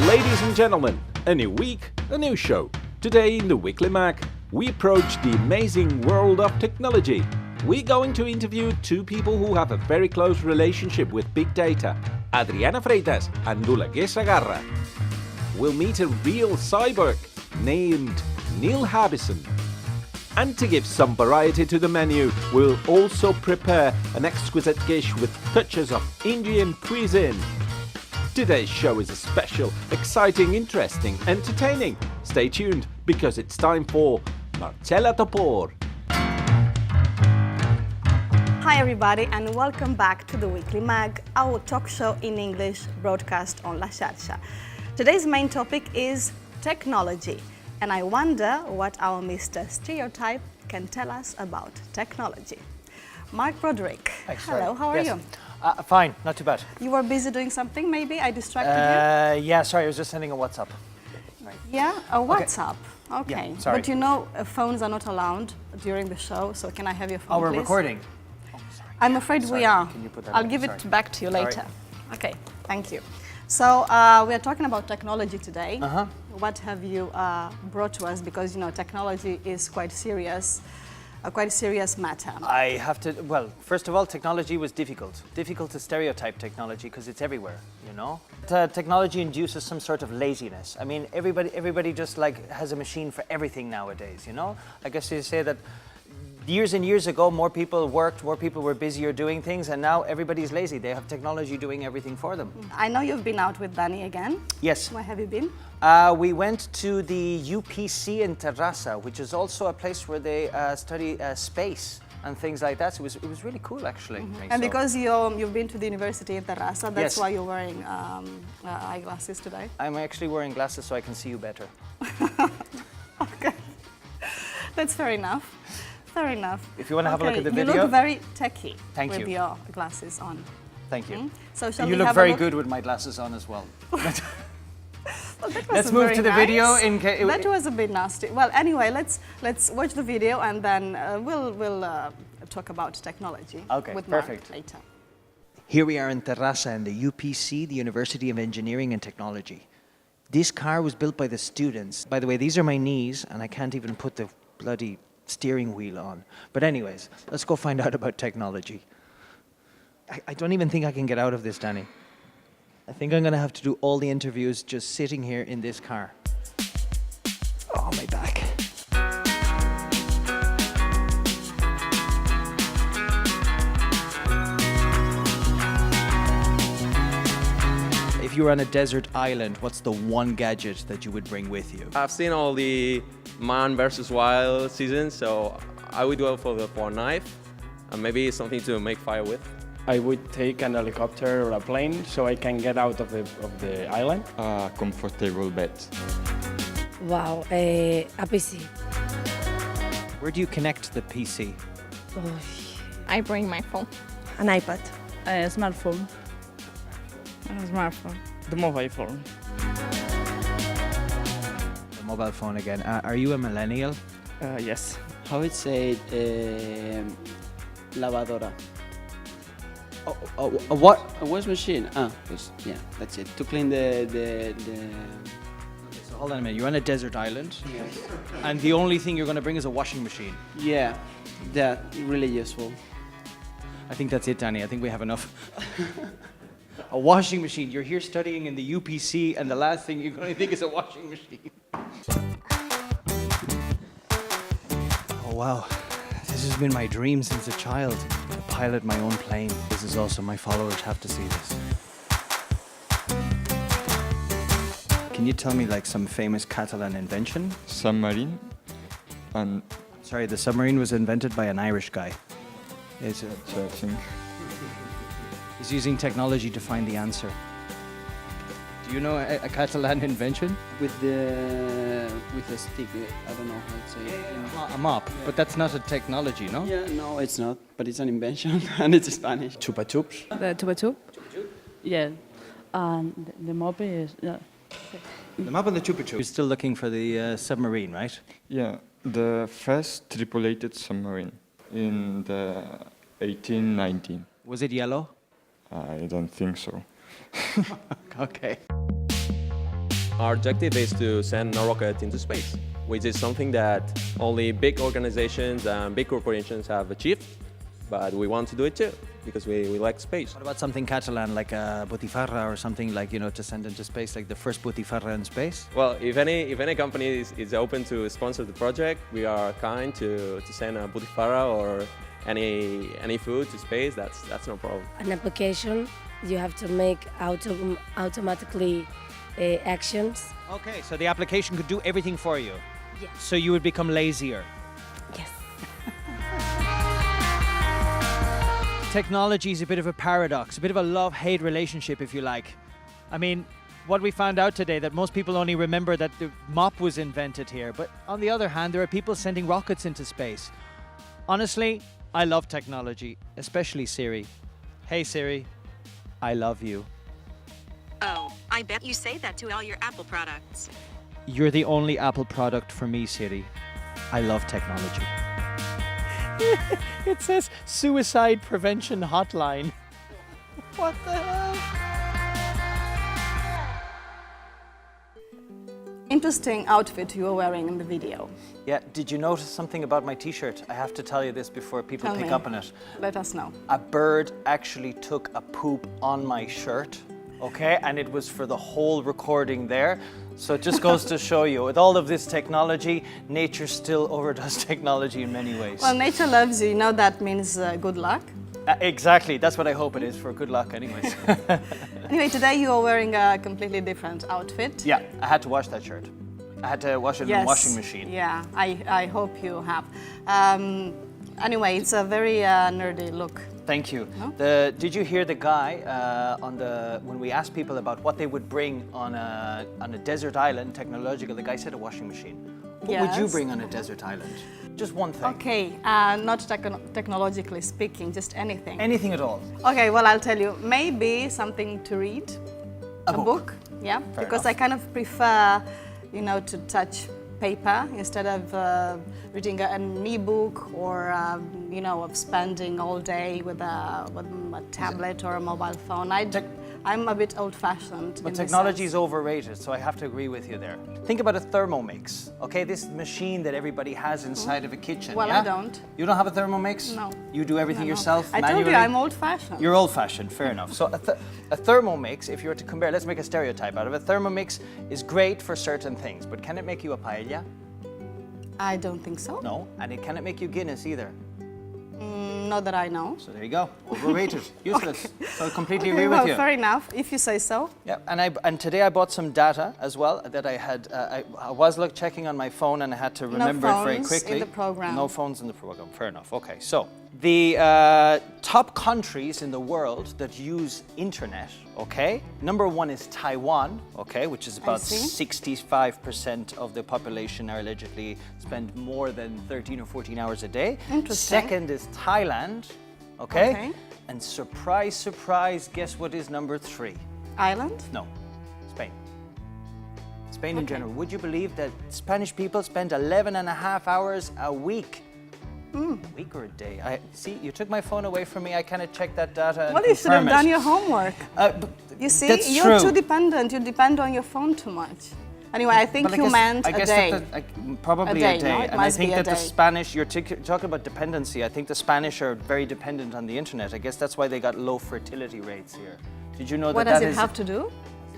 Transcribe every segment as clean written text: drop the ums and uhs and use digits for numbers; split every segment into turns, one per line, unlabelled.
Ladies and gentlemen, a new week, a new show. Today in the Weekly Mac, we approach the amazing world of technology. We're going to interview two people who have a very close relationship with big data, Adriana Freitas and Oleguer Sagarra. We'll meet a real cyborg named Neil Harbisson. And to give some variety to the menu, we'll also prepare an exquisite dish with touches of Indian cuisine. Today's show is a special, exciting, interesting, entertaining. Stay tuned, because it's time for Marcella Topor.
Hi everybody, and welcome back to the Weekly Mag, our talk show in English broadcast on La Xarxa. Today's main topic is technology, and I wonder what our Mr. Stereotype can tell us about technology. Mark Broderick, hello, how are you?
Fine, not too bad.
You were busy doing something, maybe? I distracted you?
Yeah, sorry, I was just sending a WhatsApp. Right.
Yeah, a WhatsApp. Okay.
Yeah, sorry.
But you know, phones are not allowed during the show, so can I have your phone,
Oh, we're
please?
recording? Oh, sorry.
I'm afraid we
Sorry,
are.
can you put that
I'll
in?
give
Sorry.
it back to you later.
Sorry.
Okay, thank you. So we are talking about technology today. What have you brought to us? Because you know, technology is quite serious, a quite serious matter.
I have to, well, first of all, technology was difficult. Difficult to stereotype technology because it's everywhere, you know? Technology induces some sort of laziness. I mean, everybody just like has a machine for everything nowadays, you know? I guess you say that years and years ago, more people worked, more people were busier doing things, and now everybody's lazy. They have technology doing everything for them.
I know you've been out with Danny again.
Yes.
Where have you been?
We went to the UPC in Terrassa, which is also a place where they study space and things like that. So it was really cool, actually.
And because you've been to the university in Terrassa, that's
Yes.
why you're wearing eyeglasses today.
I'm actually wearing glasses so I can see you better.
Okay, that's fair enough. Fair enough.
If you want to have a look at the
You
video.
look very techy
Thank
with
you.
your glasses on.
Thank you.
So shall
You
we
look
have a
very
look?
good with my glasses on as well.
Well, that was
Let's move
very
to the
nice.
video in case.
That was a bit nasty. Well, anyway, let's watch the video and then we'll talk about technology
Okay,
with Mark
perfect.
later.
Here we are in Terrassa in the UPC, the University of Engineering and Technology. This car was built by the students. By the way, these are my knees and I can't even put the bloody steering wheel on. But anyways, let's go find out about technology. I don't even think I can get out of this, Danny. I think I'm going to have to do all the interviews just sitting here in this car. Oh, my back. If you were on a desert island, what's the one gadget that you would bring with you?
I've seen all the Man vs. Wild seasons, so I would go for the knife and maybe something to make fire with.
I would take an helicopter or a plane so I can get out of the island.
A comfortable bed.
Wow, a PC.
Where do you connect the PC?
I bring my phone.
An iPad.
A smartphone. A smartphone.
The mobile phone.
The mobile phone again. Are you a millennial?
Yes.
How would say lavadora?
What?
A wash machine. Yeah, that's it. To clean the
So hold on a minute. You're on a desert island, and the only thing you're going to bring is a washing machine.
yeah, that really useful.
I think that's it, Danny. I think we have enough. A washing machine. You're here studying in the UPC, and the last thing you're going to think is a washing machine. Oh, wow. This has been my dream since a child, to pilot my own plane. This is also, my followers have to see this. Can you tell me like some famous Catalan invention?
Submarine. And
Sorry, the submarine was invented by an Irish guy. It's
so I think.
He's using technology to find the answer. Do you know a Catalan invention?
With the stick. I don't know how to say it.
A mop, but that's not a technology, no?
Yeah, no, it's not. But it's an invention, and it's Spanish.
Chupa chups.
The tuba tube? Yeah. And the mop is...
The mop and the chupa chup. You're still looking for the submarine, right?
Yeah, the first tripulated submarine in the 1819.
Was it yellow?
I don't think so.
Okay.
Our objective is to send a rocket into space, which is something that only big organizations and big corporations have achieved, but we want to do it too, because we like space.
What about something Catalan, like a Botifarra or something like, you know, to send into space, like the first Botifarra in space?
Well, if any company is open to sponsor the project, we are kind to send a Botifarra or any food to space. That's no problem.
An application, you have to make automatically actions.
Okay, so the application could do everything for you.
Yes.
So you would become lazier.
Yes.
Technology is a bit of a paradox, a bit of a love-hate relationship, if you like. I mean, what we found out today, that most people only remember that the mop was invented here, but on the other hand, there are people sending rockets into space. Honestly, I love technology, especially Siri. Hey Siri, I love you.
Oh, I bet you say that to all your Apple products.
You're the only Apple product for me, Siri. I love technology. It says suicide prevention hotline. What the hell?
Interesting outfit you were wearing in the video.
Yeah, did you notice something about my t-shirt? I have to tell you this before people
Tell
pick
me.
up on it.
Let us know.
A bird actually took a poop on my shirt, okay? And it was for the whole recording there. So it just goes to show you, with all of this technology, nature still overdoes technology in many ways.
Well, nature loves you. You know that means good luck.
Exactly, that's what I hope it is, for good luck anyways.
Anyway, today you are wearing a completely different outfit.
Yeah, I had to wash that shirt. I had to wash it in the washing machine.
Yeah, I hope you have. Anyway, it's a very nerdy look.
Thank you.
No?
Did you hear the guy when we asked people about what they would bring on a desert island, technological, the guy said a washing machine. What would you
Yes.
bring on a desert island? Just one thing.
Okay, not technologically speaking, just anything.
Anything at all.
Okay, well, I'll tell you. Maybe something to read.
A book.
Yeah,
Fair
because
enough.
I kind of prefer, you know, to touch paper instead of reading an e-book or, you know, of spending all day with a tablet or a mobile phone. I'm a bit old-fashioned.
But technology is overrated, so I have to agree with you there. Think about a Thermomix, okay? This machine that everybody has inside of a kitchen.
Well,
yeah?
I don't.
You don't have a Thermomix?
No.
You do everything
No.
yourself,
I
manually?
told you I'm old-fashioned.
You're old-fashioned, fair enough. So a Thermomix, if you were to compare, let's make a stereotype out of it. Thermomix is great for certain things, but can it make you a paella?
I don't think so.
No. And can it make you Guinness either?
Not that I know.
So there you go. Overrated. Useless. So I completely
Okay,
agree
well,
with you.
fair enough, if you say so.
Yeah, and today I bought some data as well that I had. I was checking on my phone and I had to remember it very
phones
quickly.
in the program.
No phones in the program. Fair enough. Okay, so the top countries in the world that use internet. Okay, number one is Taiwan. Okay, which is about 65% of the population are allegedly spend more than 13 or 14 hours a day.
Interesting.
Second is Thailand. Okay.
Okay.
And surprise, surprise, guess what is number 3?
Island?
No, Spain. Spain in general. Would you believe that Spanish people spend 11 and a half hours a week? A week or a day? See, you took my phone away from me. I kind of checked that data. And
Well, you should have
confirm it.
done your homework. You see,
that's
you're
true.
too dependent. You depend on your phone too much. Anyway, I think you meant
I
a
guess
day.
Probably
A
a
day,
day.
no? It
And I
must
think
be a
that the
day.
Spanish, you're talking about dependency. I think the Spanish are very dependent on the internet. I guess that's why they got low fertility rates here. Did you know
What
that
does
that
it
is
have to do?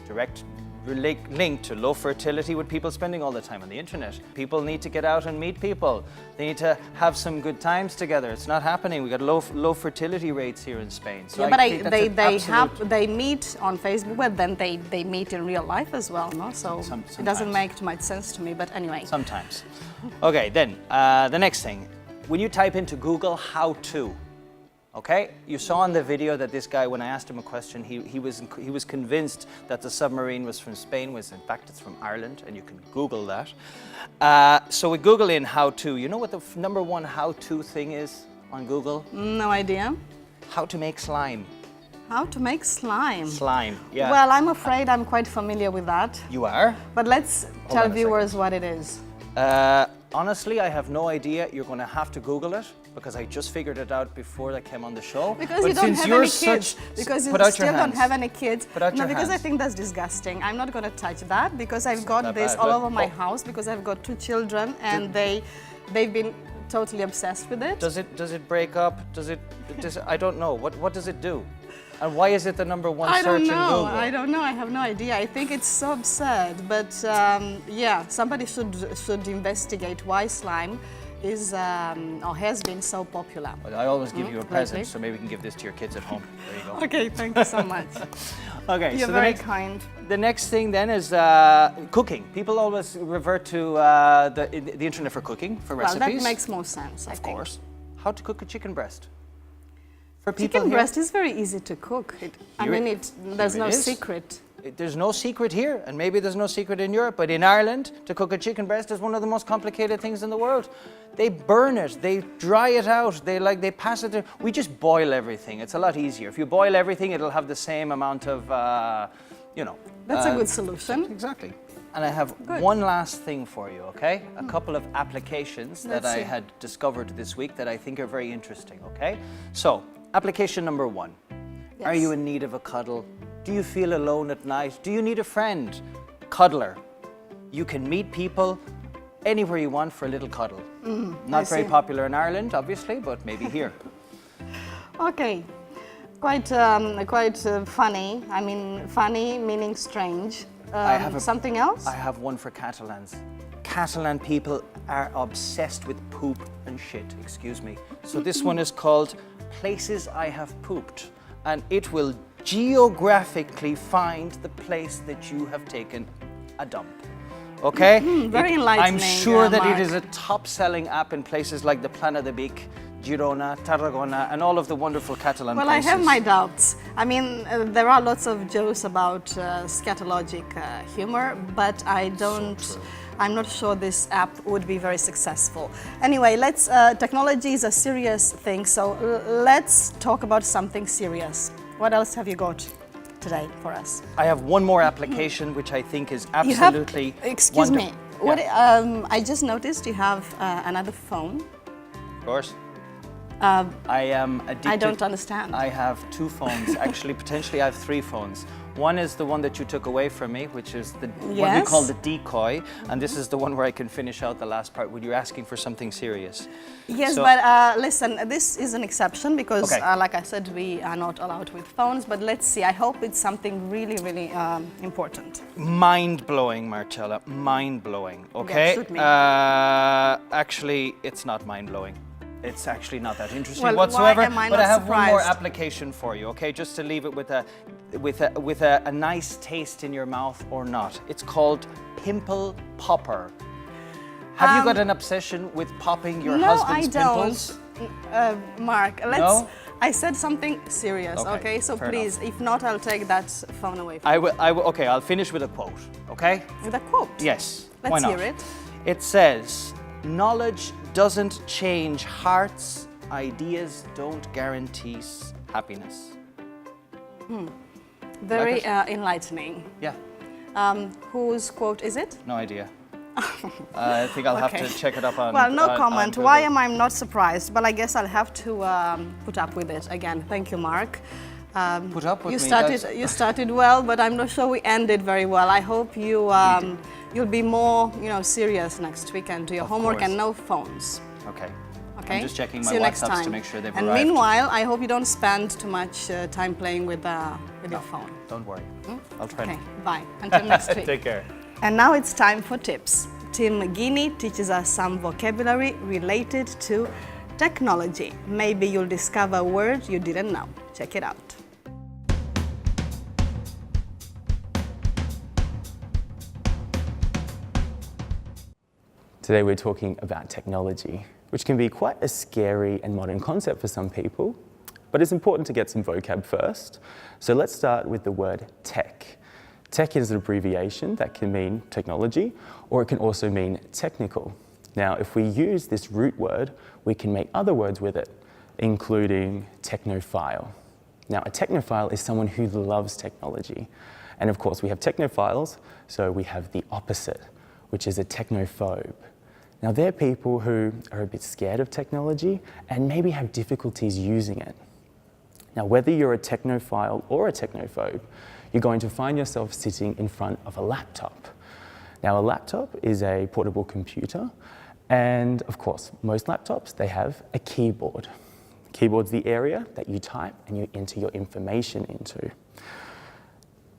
a direct link to low fertility with people spending all the time on the internet? People need to get out and meet people. They need to have some good times together. It's not happening. We got low fertility rates here in Spain. So
Yeah, but
think that's an absolute-
they meet on Facebook, but then they meet in real life as well, no? So it
sometimes.
doesn't make too much sense to me. But anyway,
Sometimes. Okay, then the next thing. When you type into Google how to, okay, you saw on the video that this guy, when I asked him a question, he was convinced that the submarine was from Spain, was in fact it's from Ireland, and you can Google that. So we Google in how to. You know what the number one how to thing is on Google?
no idea.
How to make slime.
How to make slime?
Slime, yeah.
Well, I'm afraid I'm quite familiar with that.
You are?
But let's tell
on a
viewers what it is.
Honestly, I have no idea. You're going to have to Google it. because I just figured it out before I came on the show.
Because
but
you don't
since
have
you're
any kids. Because you
put out
still
your
don't
hands.
have any kids.
Put out
no,
your
because I
hands.
think that's disgusting. I'm not going to touch that because I've got
not
this
bad,
all
look.
over my
Oh.
house because I've got 2 children and they've been totally obsessed with it.
Does it break up? I don't know. What does it do? And why is it the number 1
I
search
don't know.
in Google?
I don't know. I have no idea. I think it's so absurd. But yeah, somebody should investigate why slime is or has been so popular.
Well, I always give you a present,
lately.
so maybe we can give this to your kids at home. There you go.
Okay, thank you so much.
Okay,
You're
so
very kind.
the next thing then is cooking. People always revert to the internet for cooking, for
Well,
recipes.
that makes more sense, I
Of
think.
course. How to cook a chicken breast. For people
Chicken
here-
breast is very easy to cook. There's
Here
no
it is.
secret.
There's no secret here, and maybe there's no secret in Europe, but in Ireland, to cook a chicken breast is one of the most complicated things in the world. They burn it, they dry it out, they pass it through. We just boil everything. It's a lot easier. If you boil everything, it'll have the same amount of,
That's a good solution.
Exactly. And I have
Good.
one last thing for you, okay? A couple of applications that
Let's
I
see.
had discovered this week that I think are very interesting, okay? So, application number 1. Are
Yes.
you in need of a cuddle? Do you feel alone at night? Do you need a friend? Cuddler. You can meet people anywhere you want for a little cuddle. Not very
see.
popular in Ireland, obviously, but maybe here.
Okay, quite funny. I mean, funny meaning strange. Something else?
I have one for Catalans. Catalan people are obsessed with poop and shit, excuse me. So this one is called Places I Have Pooped, and it will geographically find the place that you have taken a dump. Okay?
Very enlightening,
I'm sure that
Mark.
it is a top-selling app in places like the Plana de Vic, Girona, Tarragona, and all of the wonderful Catalan
Well,
places.
I have my doubts. I mean, there are lots of jokes about scatologic humor, but I'm not sure this app would be very successful. Anyway, technology is a serious thing, so let's talk about something serious. What else have you got today for us?
I have one more application which I think is
You have,
absolutely
excuse me,
wonderful.
I just noticed you have another phone.
Of course. I am addicted.
I don't understand.
I have 2 phones. Actually, potentially I have 3 phones. One is the one that you took away from me, which is what we
Yes.
call the decoy. And this is the one where I can finish out the last part when you're asking for something serious.
Yes,
So-
but listen, this is an exception because,
Okay.
like I said, we are not allowed with phones. But let's see. I hope it's something really, really important.
Mind-blowing, Marcella. Mind-blowing, okay?
shoot me.
Actually, it's not mind-blowing. It's actually not that interesting
Well,
whatsoever.
why am I
but
not
I have one more
surprised?
application for you, okay? Just to leave it with a nice taste in your mouth or not. It's called Pimple Popper. Have you got an obsession with popping your
no,
husband's
I don't.
pimples?
Mark,
No?
I said something serious, okay? So
fair
please, if not, I'll take that phone away from
I will. Okay, I'll finish with a quote, okay?
you. With a quote.
Yes.
Let's
why not?
hear it.
It says, knowledge doesn't change hearts, ideas don't guarantee happiness.
Very
Like it?
enlightening.
Yeah,
Whose quote is it?
no idea. I think I'll have
Okay.
to check it up on.
Well, no
on
comment.
Google.
Why am I not surprised? But I guess I'll have to put up with it again. Thank you, Mark.
Put up with
you
me,
started.
that's-
You started well, but I'm not sure we ended very well. I hope you'll be more, serious next week and do your
Of
homework
course.
and no phones.
Okay.
Okay.
I'm just checking
See
my
you next
WhatsApps
time.
to make sure they've
And
arrived.
meanwhile, I hope you don't spend too much time playing with your phone.
Don't worry. I'll try.
Okay. Bye. Until next week.
Take care.
And now it's time for tips. Tim McGinney teaches us some vocabulary related to technology. Maybe you'll discover a word you didn't know. Check it out.
Today we're talking about technology, which can be quite a scary and modern concept for some people, but it's important to get some vocab first. So let's start with the word tech. Tech is an abbreviation that can mean technology, or it can also mean technical. Now, if we use this root word, we can make other words with it, including technophile. Now, a technophile is someone who loves technology. And of course, we have technophiles, so we have the opposite, which is a technophobe. Now, they're people who are a bit scared of technology and maybe have difficulties using it. Now, whether you're a technophile or a technophobe, you're going to find yourself sitting in front of a laptop. Now, a laptop is a portable computer, and of course, most laptops, they have a keyboard. The keyboard's the area that you type and you enter your information into.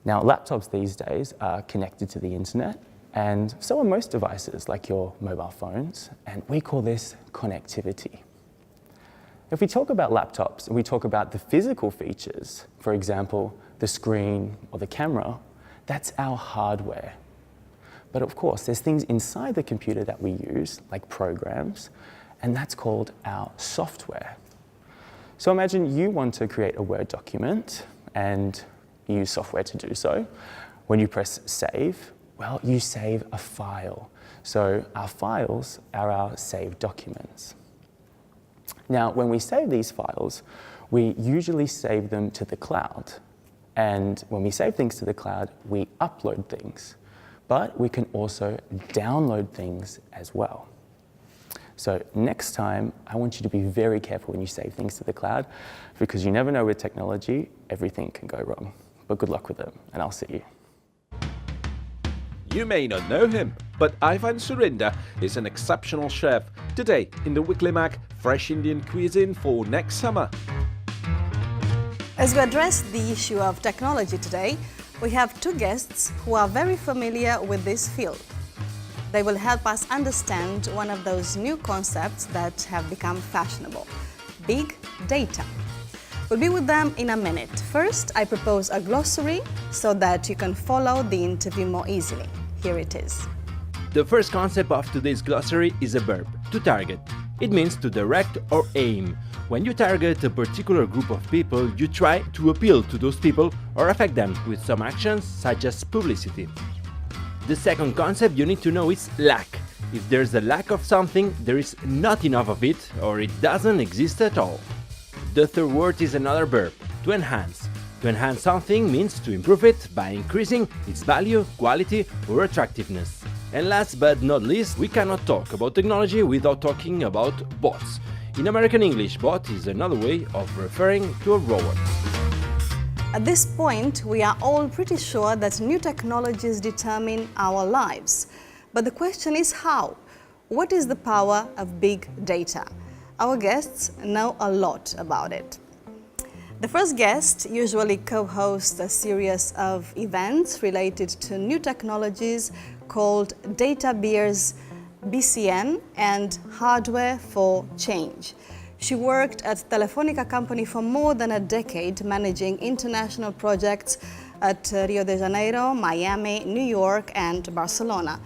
Now, laptops these days are connected to the internet, and so are most devices, like your mobile phones, and we call this connectivity. If we talk about laptops and we talk about the physical features, for example, the screen or the camera, that's our hardware. But of course, there's things inside the computer that we use, like programs, and that's called our software. So imagine you want to create a Word document and you use software to do so. When you press save, well, you save a file. So our files are our saved documents. Now, when we save these files, we usually save them to the cloud. And when we save things to the cloud, we upload things. But we can also download things as well. So next time, I want you to be very careful when you save things to the cloud, because you never know with technology, everything can go wrong. But good luck with it, and I'll see you.
You may not know him, but Ivan Surinder is an exceptional chef. Today, in the Weekly Mag, fresh Indian cuisine for next summer.
As we address the issue of technology today, we have two guests who are very familiar with this field. They will help us understand one of those new concepts that have become fashionable: big data. We'll be with them in a minute. First, I propose a glossary so that you can follow the interview more easily. Here it is.
The first concept of today's glossary is a verb, to target. It means to direct or aim. When you target a particular group of people, you try to appeal to those people or affect them with some actions such as publicity. The second concept you need to know is lack. If there's a lack of something, there is not enough of it or it doesn't exist at all. The third word is another verb, to enhance. To enhance something means to improve it by increasing its value, quality or attractiveness. And last but not least, we cannot talk about technology without talking about bots. In American English, bot is another way of referring to a robot.
At this point, we are all pretty sure that new technologies determine our lives. But the question is how? What is the power of big data? Our guests know a lot about it. The first guest usually co-hosts a series of events related to new technologies called Data Beers BCN and Hardware for Change. She worked at Telefonica company for more than a decade, managing international projects at Rio de Janeiro, Miami, New York, and Barcelona.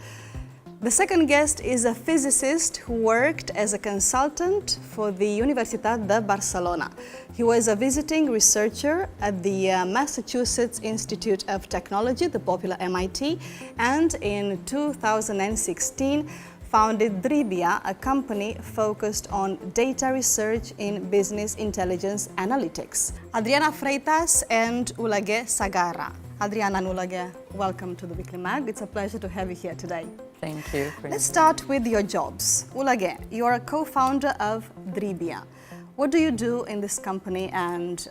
The second guest is a physicist who worked as a consultant for the Universitat de Barcelona. He was a visiting researcher at the Massachusetts Institute of Technology, the popular MIT, and in 2016 founded Dribia, a company focused on data research in business intelligence analytics. Adriana Freitas and Oleguer Sagarra. Adriana and Oleguer, welcome to the Weekly Mag. It's a pleasure to have you here today.
Thank you.
Let's start with your jobs. Oleguer, you are a co-founder of Dribia. What do you do in this company and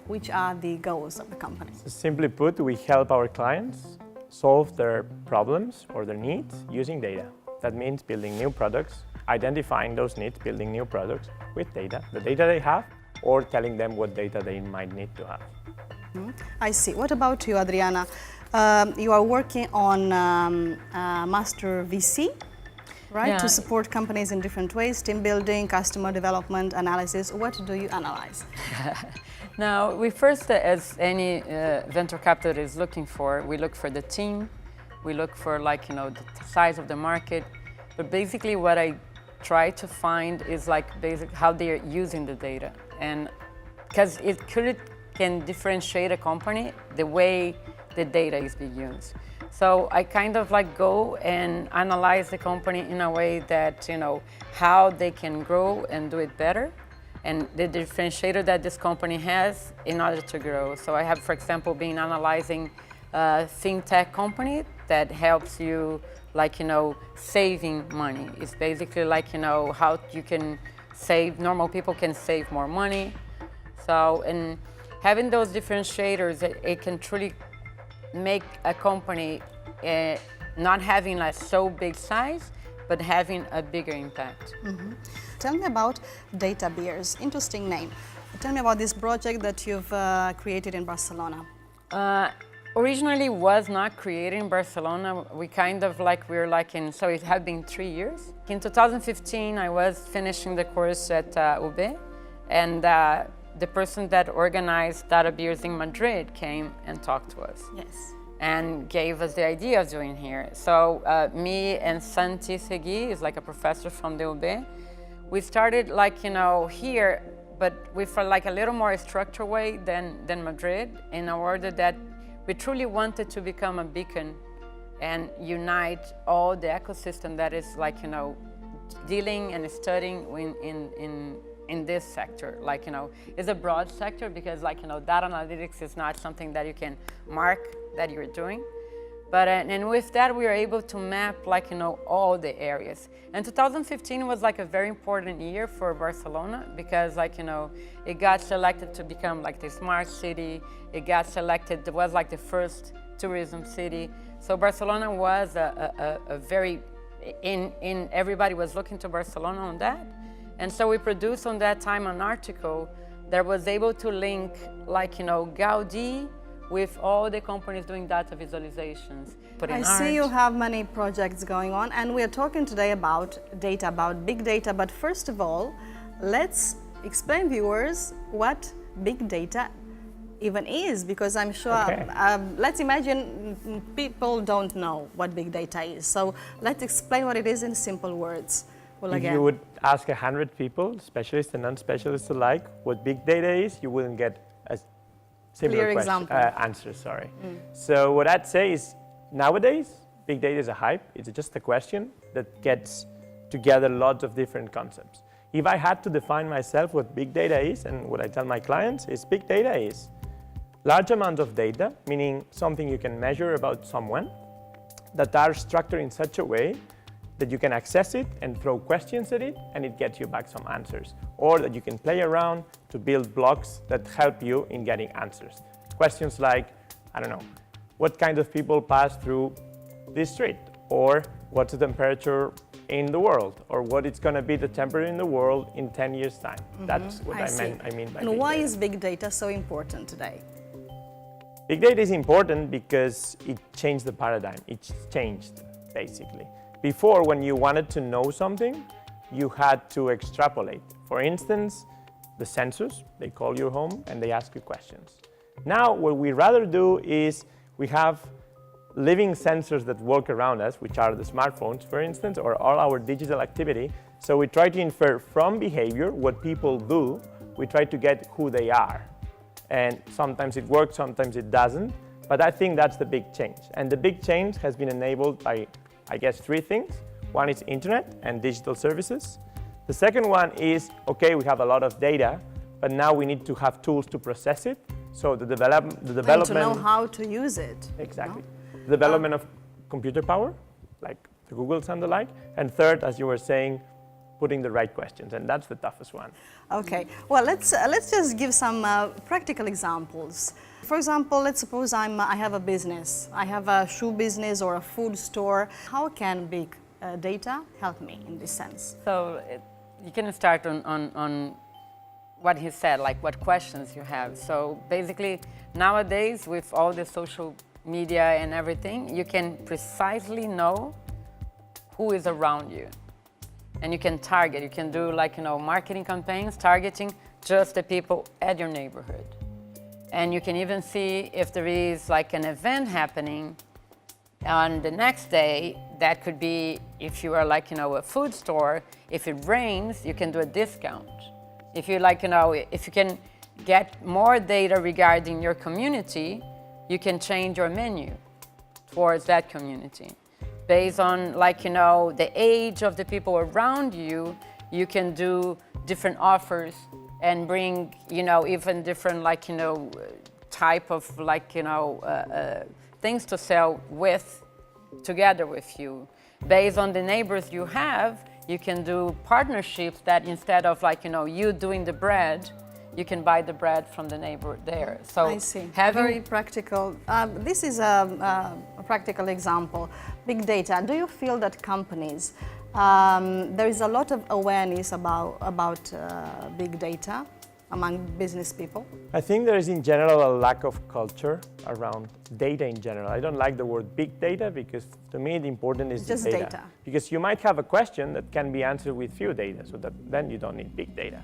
which are the goals of the company?
Simply put, we help our clients solve their problems or their needs using data. That means building new products, identifying those needs, building new products with data, the data they have, or telling them what data they might need to have.
I see. What about you, Adriana? You are working on Master VC, right?
Yeah.
To support companies in different ways, team building, customer development, analysis. What do you analyze?
Now, we first, as any venture capital is looking for, we look for the team, we look for the size of the market, but basically what I try to find is how they're using the data, and because it can differentiate a company the way the data is being used. So I kind of go and analyze the company in a way that, how they can grow and do it better, and the differentiator that this company has in order to grow. So I have, for example, been analyzing a fintech company that helps you, like, you know, saving money. It's basically like, you know, how you can save, normal people can save more money. So, and having those differentiators, it can truly make a company not having like so big size, but having a bigger impact.
Mm-hmm. Tell me about Data Beers, interesting name. Tell me about this project that you've created in Barcelona.
Originally was not created in Barcelona. We kind of like, we're like in, so it had been 3 years. In 2015, I was finishing the course at UB, and the person that organized Data Beers in Madrid came and talked to us.
Yes.
And gave us the idea of doing here. So me and Santi Segui is like a professor from the UB. We started like, you know, here, but with like a little more structured way than Madrid, in order that we truly wanted to become a beacon and unite all the ecosystem that is like, you know, dealing and studying in this sector. Like, you know, it's a broad sector because, like, you know, data analytics is not something that you can mark that you're doing. But, and with that, we were able to map, like, you know, all the areas. And 2015 was like a very important year for Barcelona because, like, you know, it got selected to become like the smart city. It got selected, it was like the first tourism city. So Barcelona was a very, everybody was looking to Barcelona on that. And so we produced on that time an article that was able to link, like, you know, Gaudi with all the companies doing data visualizations.
I see you have many projects going on, and we are talking today about data, about big data. But first of all, let's explain viewers what big data even is, because I'm sure, let's imagine people don't know what big data is. So let's explain what it is in simple words. Well,
if you would ask 100 people, specialists and non-specialists alike, what big data is, you wouldn't get a similar answer. So what I'd say is, nowadays, big data is a hype. It's just a question that gets together lots of different concepts. If I had to define myself what big data is, and what I tell my clients is big data is large amounts of data, meaning something you can measure about someone, that are structured in such a way that you can access it and throw questions at it, and it gets you back some answers. Or that you can play around to build blocks that help you in getting answers. Questions like, I don't know, what kind of people pass through this street? Or what's the temperature in the world? Or what is going to be the temperature in the world in 10 years' time? That's what I mean by big data.
And why is big data so important today?
Big data is important because it changed the paradigm. It's changed, basically. Before, when you wanted to know something, you had to extrapolate. For instance, the census, they call your home and they ask you questions. Now, what we rather do is we have living sensors that walk around us, which are the smartphones, for instance, or all our digital activity. So we try to infer from behavior what people do. We try to get who they are. And sometimes it works, sometimes it doesn't. But I think that's the big change. And the big change has been enabled by, I guess, 3 things. One is internet and digital services. The second one is, okay, we have a lot of data, but now we need to have tools to process it. So the development...
And to know how to use it.
Exactly. No? The development of computer power, like the Googles and the like. And third, as you were saying, putting the right questions, and that's the toughest one.
Okay, well, let's just give some practical examples. For example, let's suppose I have a business. I have a shoe business or a food store. How can big data help me in this sense?
So you can start on what he said, like what questions you have. So basically, nowadays, with all the social media and everything, you can precisely know who is around you. And you can target, you can do like, you know, marketing campaigns targeting just the people at your neighborhood. And you can even see if there is like an event happening on the next day. That could be, if you are like, you know, a food store, if it rains, you can do a discount. If you like, you know, if you can get more data regarding your community, you can change your menu towards that community. Based on, like, you know, the age of the people around you, you can do different offers and bring, you know, even different, like, you know, type of, like, you know, things to sell with together with you. Based on the neighbors you have, you can do partnerships that instead of like, you doing the bread, you can buy the bread from the neighbor there. So
I see. Very practical. This is a practical example. Big data. Do you feel that companies, there is a lot of awareness about big data among business people?
I think there is in general a lack of culture around data in general. I don't like the word big data because to me the important is
just
the data.
data.
Because you might have a question that can be answered with few data, so that then you don't need big data.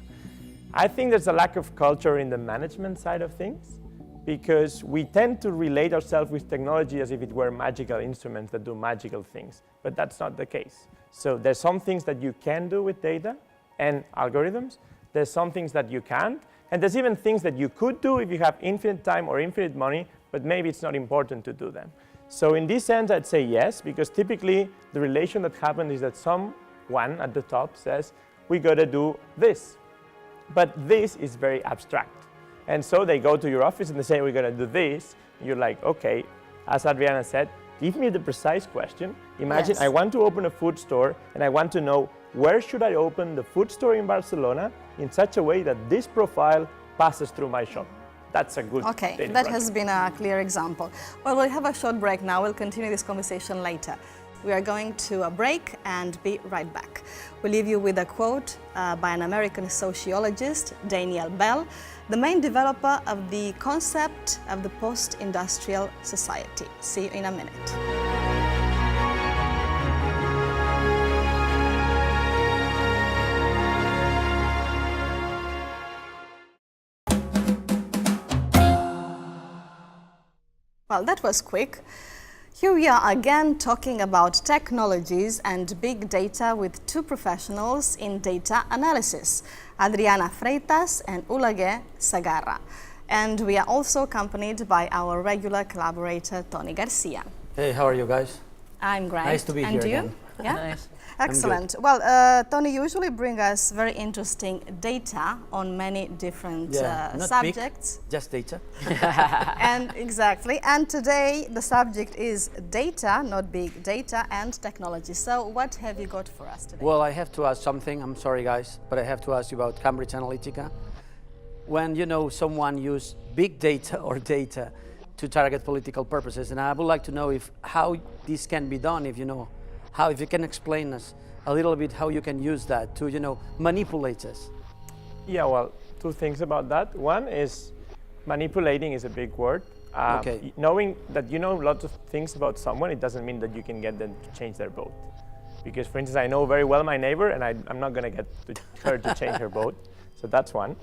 I think there's a lack of culture in the management side of things because we tend to relate ourselves with technology as if it were magical instruments that do magical things, but that's not the case. So there's some things that you can do with data and algorithms. There's some things that you can't, and there's even things that you could do if you have infinite time or infinite money, but maybe it's not important to do them. So in this sense, I'd say yes, because typically the relation that happens is that someone at the top says, we gotta do this. But this is very abstract. And so they go to your office and they say, we're gonna do this. And you're like, okay, as Adriana said, give me the precise question. Imagine I want to open a food store and I want to know where should I open the food store in Barcelona in such a way that this profile passes through my shop. That's a good
Okay,
data
that
project.
has been a clear example. Well, we'll have a short break now. We'll continue this conversation later. We are going to a break and be right back. We'll leave you with a quote by an American sociologist, Daniel Bell, the main developer of the concept of the post-industrial society. See you in a minute. Well, that was quick. Here we are again talking about technologies and big data with two professionals in data analysis, Adriana Freitas and Oleguer Sagarra. And we are also accompanied by our regular collaborator, Tony Garcia.
Hey, how are you guys?
I'm great.
Nice to be
and
here
you?
again.
Yeah?
Nice.
Excellent. Well, Tony, you usually bring us very interesting data on many different
Not
subjects.
big, just data.
And exactly. And today the subject is data, not big data, and technology. So what have you got for us today?
Well, I have to ask something. I'm sorry, guys, but I have to ask you about Cambridge Analytica. When someone used big data or data to target political purposes, and I would like to know how this can be done. If you can explain us a little bit how you can use that to manipulate us.
Yeah, well, two things about that. One is manipulating is a big word.
Okay.
Knowing that you know lots of things about someone, it doesn't mean that you can get them to change their vote. Because, for instance, I know very well my neighbor, and I'm not going to get her to change her vote. So that's one.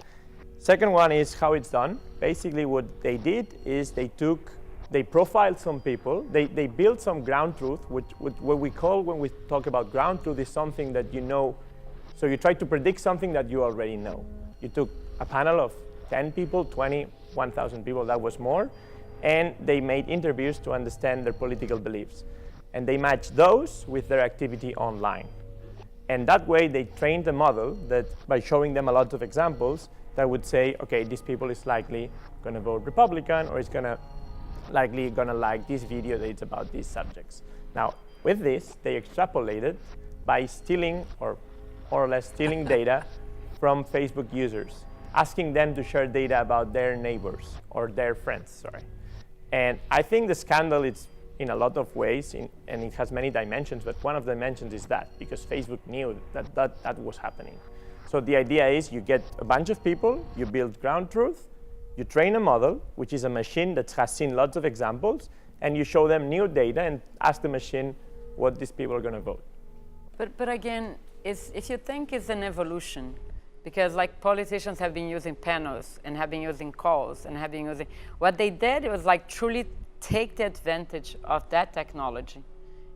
Second one is how it's done. Basically, what they did is they profiled some people. They built some ground truth, which what we call when we talk about ground truth is something that you know. So you try to predict something that you already know. You took a panel of 10 people, 20, 1,000 people, that was more, and they made interviews to understand their political beliefs. And they matched those with their activity online. And that way they trained a model that by showing them a lot of examples that would say, okay, this people is likely going to vote Republican or is likely going to like this video that it's about these subjects. Now, with this, they extrapolated by stealing or more or less stealing data from Facebook users, asking them to share data about their neighbors or their friends, sorry. And I think the scandal is in a lot of ways, and it has many dimensions, but one of the dimensions is that, because Facebook knew that was happening. So the idea is you get a bunch of people, you build ground truth, you train a model, which is a machine that has seen lots of examples, and you show them new data and ask the machine what these people are going to vote.
But again, if you think it's an evolution, because like politicians have been using panels and have been using calls and have been using, what they did was like truly take the advantage of that technology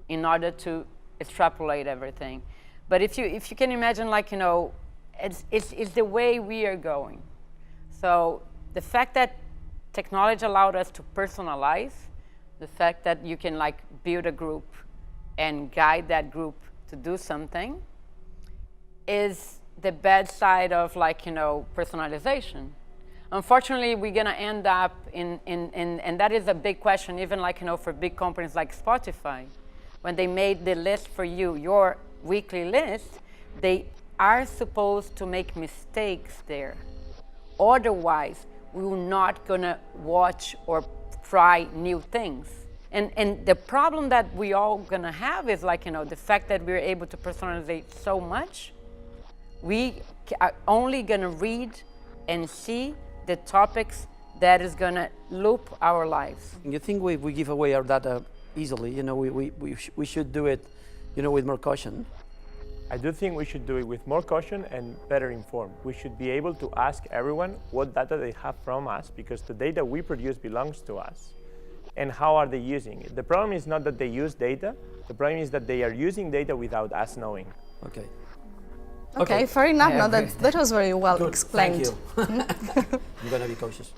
in order to extrapolate everything. But if you can imagine, like, it's the way we are going. So the fact that technology allowed us to personalize, the fact that you can like build a group and guide that group to do something is the bad side of like, personalization. Unfortunately, we're gonna end up and that is a big question, even like, for big companies like Spotify. when they made the list for you, your weekly list, they are supposed to make mistakes there. Otherwise, we were not gonna watch or try new things. And the problem that we all gonna have is like, the fact that we're able to personalize so much, we are only gonna read and see the topics that is gonna loop our lives.
You think we give away our data easily? We should do it, with more caution.
I do think we should do it with more caution and better informed. We should be able to ask everyone what data they have from us, because the data we produce belongs to us. And how are they using it? The problem is not that they use data, the problem is that they are using data without us knowing.
Okay, fair enough. No, that was very well explained.
Thank you. I'm going to be cautious.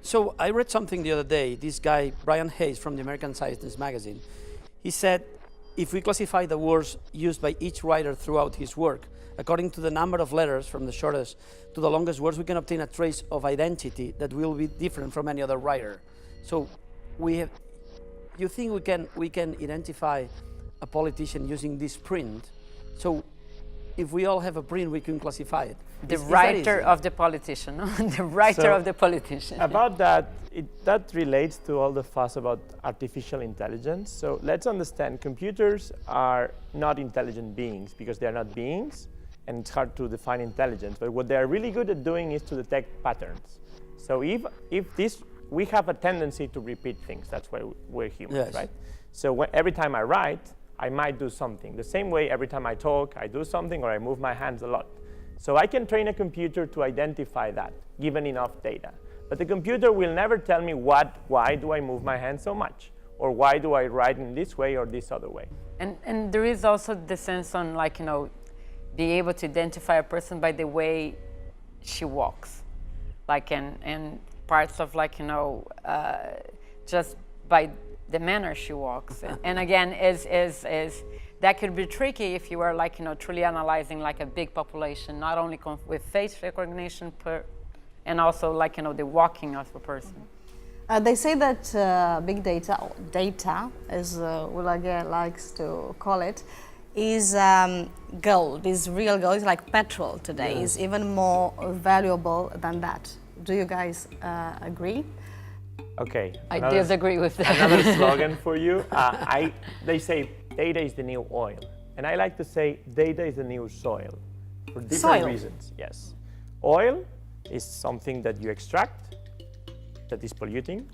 So I read something the other day. This guy, Brian Hayes from the American Scientist magazine, he said, if we classify the words used by each writer throughout his work, according to the number of letters from the shortest to the longest words, we can obtain a trace of identity that will be different from any other writer. So you think we can identify a politician using this print? So if we all have a print, we can classify it.
The writer of the politician, no? The writer of the politician.
About that, that relates to all the fuss about artificial intelligence. So let's understand, computers are not intelligent beings because they are not beings, and it's hard to define intelligence. But what they are really good at doing is to detect patterns. So if we have a tendency to repeat things. That's why we're humans, right? So every time I write, I might do something. The same way every time I talk, I do something or I move my hands a lot. So I can train a computer to identify that, given enough data. But the computer will never tell me why do I move my hands so much? Or why do I write in this way or this other way?
And there is also the sense on being able to identify a person by the way she walks. And parts of just by the manner she walks. And again, is that could be tricky if you are truly analyzing a big population, not only with face recognition and also the walking of a person.
They say that big data, or data, as Oleguer likes to call it, is gold, is real gold, is like petrol today, is even more valuable than that. Do you guys agree?
Okay.
I disagree with that.
Another slogan for you. They say data is the new oil. And I like to say data is the new soil for different reasons. Yes. Oil is something that you extract, that is polluting,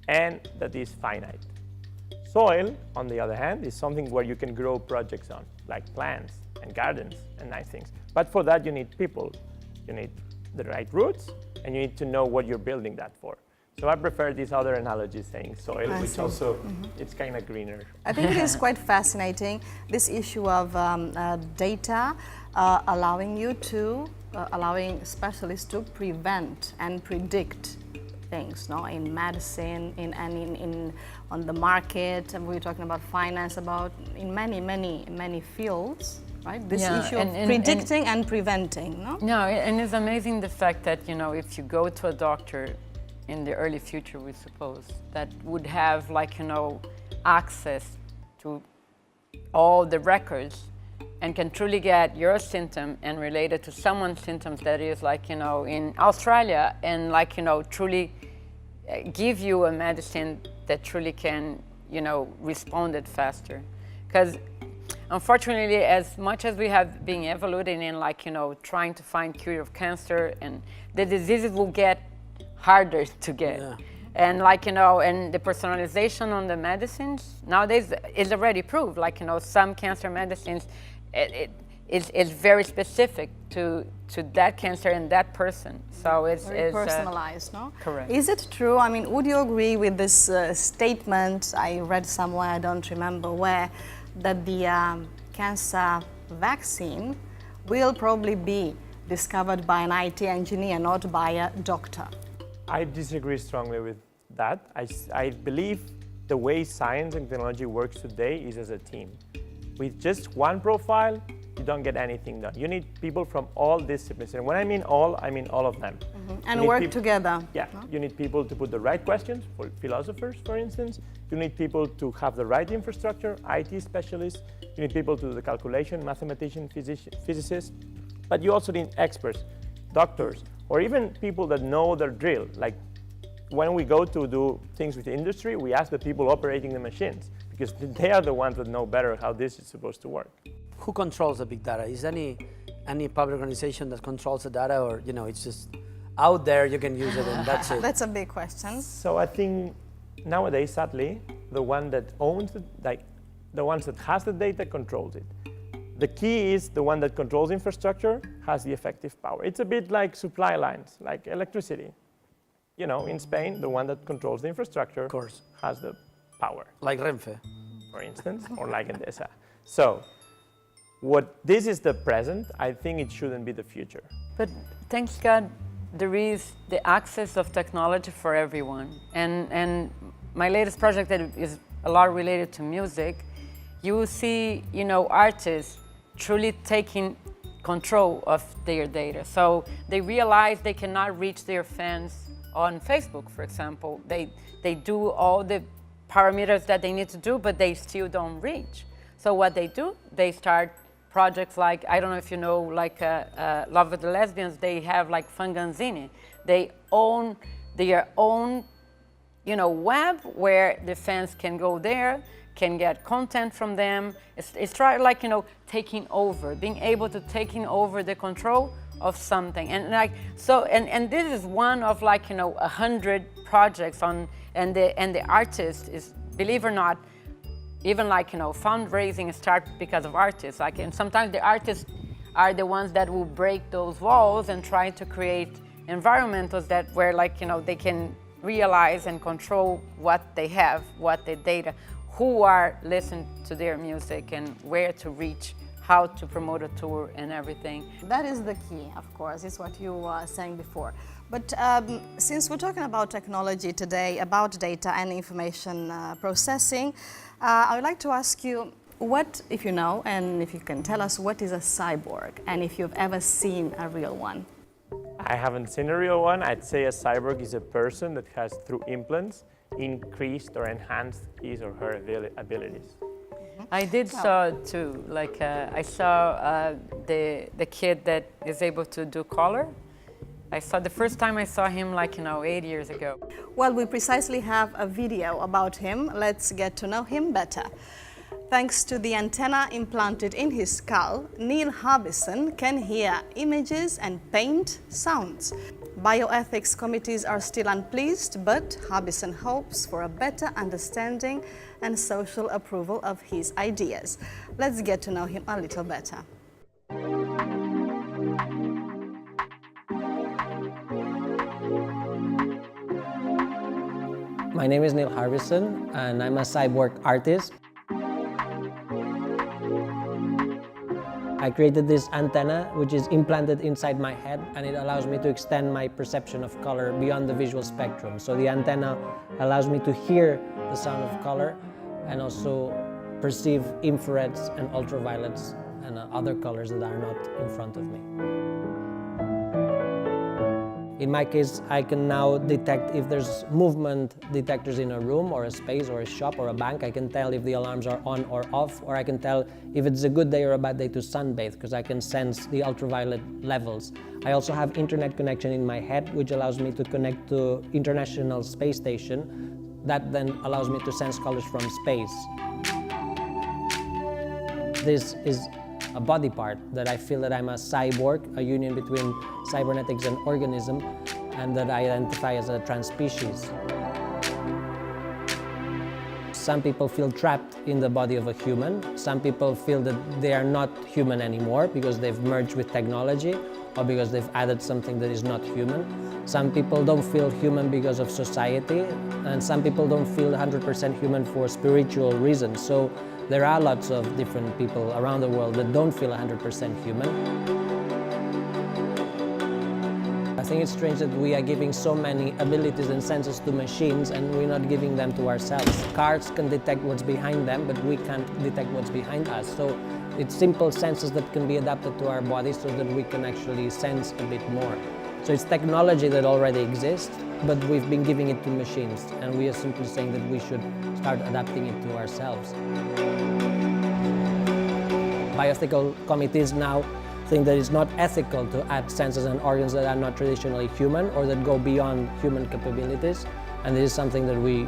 and that is finite. Soil, on the other hand, is something where you can grow projects on, like plants and gardens and nice things. But for that, you need people. You need the right roots, and you need to know what you're building that for. So I prefer this other analogy saying soil, which also, it's kind of greener.
I think it is quite fascinating, this issue of data allowing specialists to prevent and predict things, no? In medicine, on the market, and we're talking about finance, in many fields. Right? This issue of predicting and preventing, no?
No, and it's amazing the fact that, if you go to a doctor in the early future, we suppose, that would have access to all the records and can truly get your symptom and relate it to someone's symptoms that is in Australia and truly give you a medicine that truly can, respond it faster. Because unfortunately, as much as we have been evolving in trying to find cure of cancer, and the diseases will get harder to get. And and the personalization on the medicines nowadays is already proved. Some cancer medicines, it is very specific to that cancer and that person. So it's
very personalized, no?
Correct.
Is it true? I mean, would you agree with this statement I read somewhere, I don't remember where, that the cancer vaccine will probably be discovered by an IT engineer, not by a doctor?
I disagree strongly with that. I believe the way science and technology works today is as a team. With just one profile, you don't get anything done. You need people from all disciplines. And when I mean all of them.
And work together.
Yeah, you need people to put the right questions, for philosophers, for instance. You need people to have the right infrastructure, IT specialists. You need people to do the calculation, mathematicians, physicists. But you also need experts, doctors, or even people that know their drill. Like when we go to do things with the industry, we ask the people operating the machines, because they are the ones that know better how this is supposed to work.
Who controls the big data? Is any public organization that controls the data, or it's just out there, you can use it and that's it?
That's a big question.
So I think nowadays, sadly, the one that owns the ones that has the data controls it. The key is the one that controls infrastructure has the effective power. It's a bit like supply lines, like electricity. In Spain, the one that controls the infrastructure, of course, has the power.
Like Renfe,
for instance, or like Endesa. So, this is the present. I think it shouldn't be the future.
But thank God, there is the access of technology for everyone. And my latest project that is a lot related to music, you will see, artists truly taking control of their data. So they realize they cannot reach their fans on Facebook, for example. They do all the parameters that they need to do, but they still don't reach. So what they do, they start projects like, I don't know if you know, like Love with the Lesbians, they have like Fanganzini. They own their own, web where the fans can go there, can get content from them. It's try like, taking over, being able to taking over the control of something. And and this is one of 100 projects on, and the artist is, believe it or not, even fundraising start because of artists. And sometimes the artists are the ones that will break those walls and try to create environments that where they can realize and control what they have, what the data, who are listening to their music and where to reach, how to promote a tour and everything.
That is the key, of course, is what you were saying before. But since we're talking about technology today, about data and information processing, I would like to ask you, what, if you know, and if you can tell us, what is a cyborg, and if you've ever seen a real one?
I haven't seen a real one. I'd say a cyborg is a person that has, through implants, increased or enhanced his or her abilities.
I did saw too, I saw the kid that is able to do color. I saw the first time I saw him 8 years ago.
Well, we precisely have a video about him. Let's get to know him better. Thanks to the antenna implanted in his skull, Neil Harbisson can hear images and paint sounds. Bioethics committees are still unpleased, but Harbisson hopes for a better understanding and social approval of his ideas. Let's get to know him a little better.
My name is Neil Harbisson, and I'm a cyborg artist. I created this antenna, which is implanted inside my head, and it allows me to extend my perception of color beyond the visual spectrum. So the antenna allows me to hear the sound of color and also perceive infrareds and ultraviolets and other colors that are not in front of me. In my case, I can now detect if there's movement detectors in a room or a space or a shop or a bank. I can tell if the alarms are on or off, or I can tell if it's a good day or a bad day to sunbathe, because I can sense the ultraviolet levels. I also have internet connection in my head, which allows me to connect to International Space Station. That then allows me to sense colors from space. This is a body part that I feel that I'm a cyborg, a union between cybernetics and organism, and that I identify as a trans species. Some people feel trapped in the body of a human. Some people feel that they are not human anymore because they've merged with technology or because they've added something that is not human. Some people don't feel human because of society, and some people don't feel 100% human for spiritual reasons. So there are lots of different people around the world that don't feel 100% human. I think it's strange that we are giving so many abilities and senses to machines and we're not giving them to ourselves. Cars can detect what's behind them, but we can't detect what's behind us. So It's simple senses that can be adapted to our bodies so that we can actually sense a bit more. So it's technology that already exists, but we've been giving it to machines, and we are simply saying that we should start adapting it to ourselves. Bioethical committees now think that it's not ethical to add senses and organs that are not traditionally human or that go beyond human capabilities. And this is something that we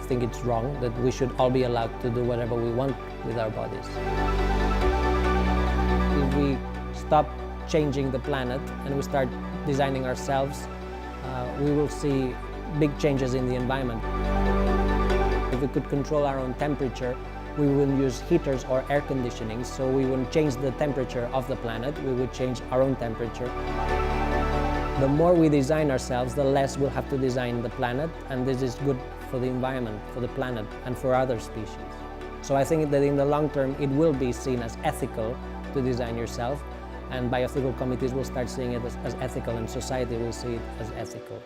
think it's wrong, that we should all be allowed to do whatever we want with our bodies. If we stop changing the planet and we start designing ourselves, we will see big changes in the environment. If we could control our own temperature, we wouldn't use heaters or air conditioning, so we wouldn't change the temperature of the planet, we would change our own temperature. The more we design ourselves, the less we'll have to design the planet, and this is good for the environment, for the planet, and for other species. So I think that in the long term, it will be seen as ethical to design yourself, and bioethical committees will start seeing it as ethical, and society will see it as ethical.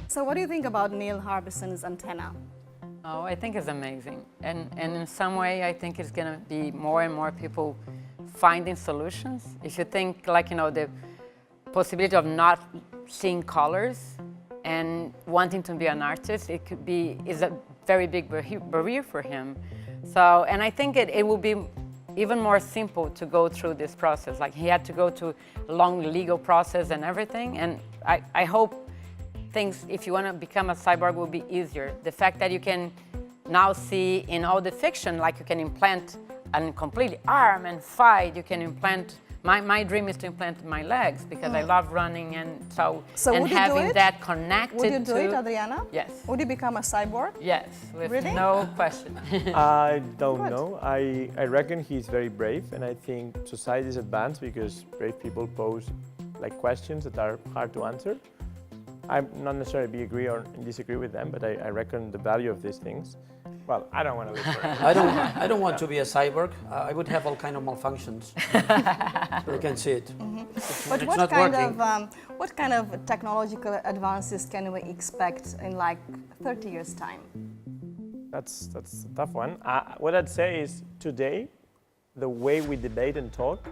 So what do you think about Neil Harbisson's antenna?
Oh, I think it's amazing. And in some way, I think it's going to be more and more people finding solutions. If you think like, the possibility of not seeing colors and wanting to be an artist, is a very big barrier for him. So, and I think it will be even more simple to go through this process. Like he had to go to a long legal process and everything. And I hope things, if you want to become a cyborg, will be easier. The fact that you can now see in all the fiction, like you can implant a completely arm and fight, you can implant, my dream is to implant my legs because I love running and so and
would you
having
do it?
that connected
Would you do
to
it, Adriana?
Yes.
Would you become a cyborg?
Yes, with
Really?
no question.
I don't know. I reckon he's very brave, and I think society is advanced because brave people pose like questions that are hard to answer. I'm not necessarily agree or disagree with them, but I reckon the value of these things. Well, I don't want to live forever.
I don't want to be a cyborg. I would have all kind of malfunctions. So you can see it.
But what kind of technological advances can we expect in like 30 years' time?
That's a tough one. What I'd say is today, the way we debate and talk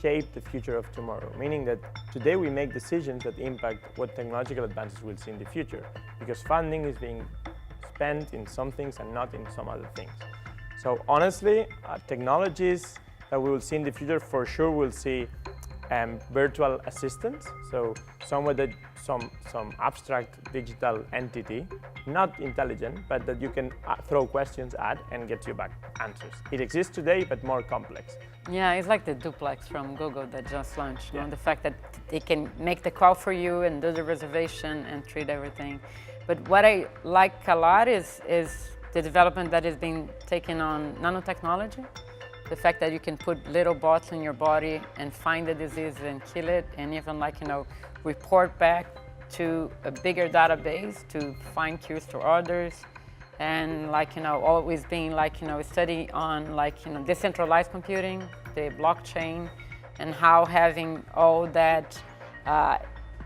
shape the future of tomorrow, meaning that today we make decisions that impact what technological advances we'll see in the future, because funding is being spent in some things and not in some other things. So honestly, technologies that we will see in the future, for sure we'll see virtual assistants, so some abstract digital entity, not intelligent, but that you can throw questions at and get you back answers. It exists today, but more complex.
Yeah, it's like the duplex from Google that just launched. You know, the fact that they can make the call for you and do the reservation and treat everything. But what I like a lot is the development that is being taken on nanotechnology. The fact that you can put little bots in your body and find the disease and kill it, and even report back to a bigger database to find cures for others. And always being a study on decentralized computing, the blockchain, and how having all that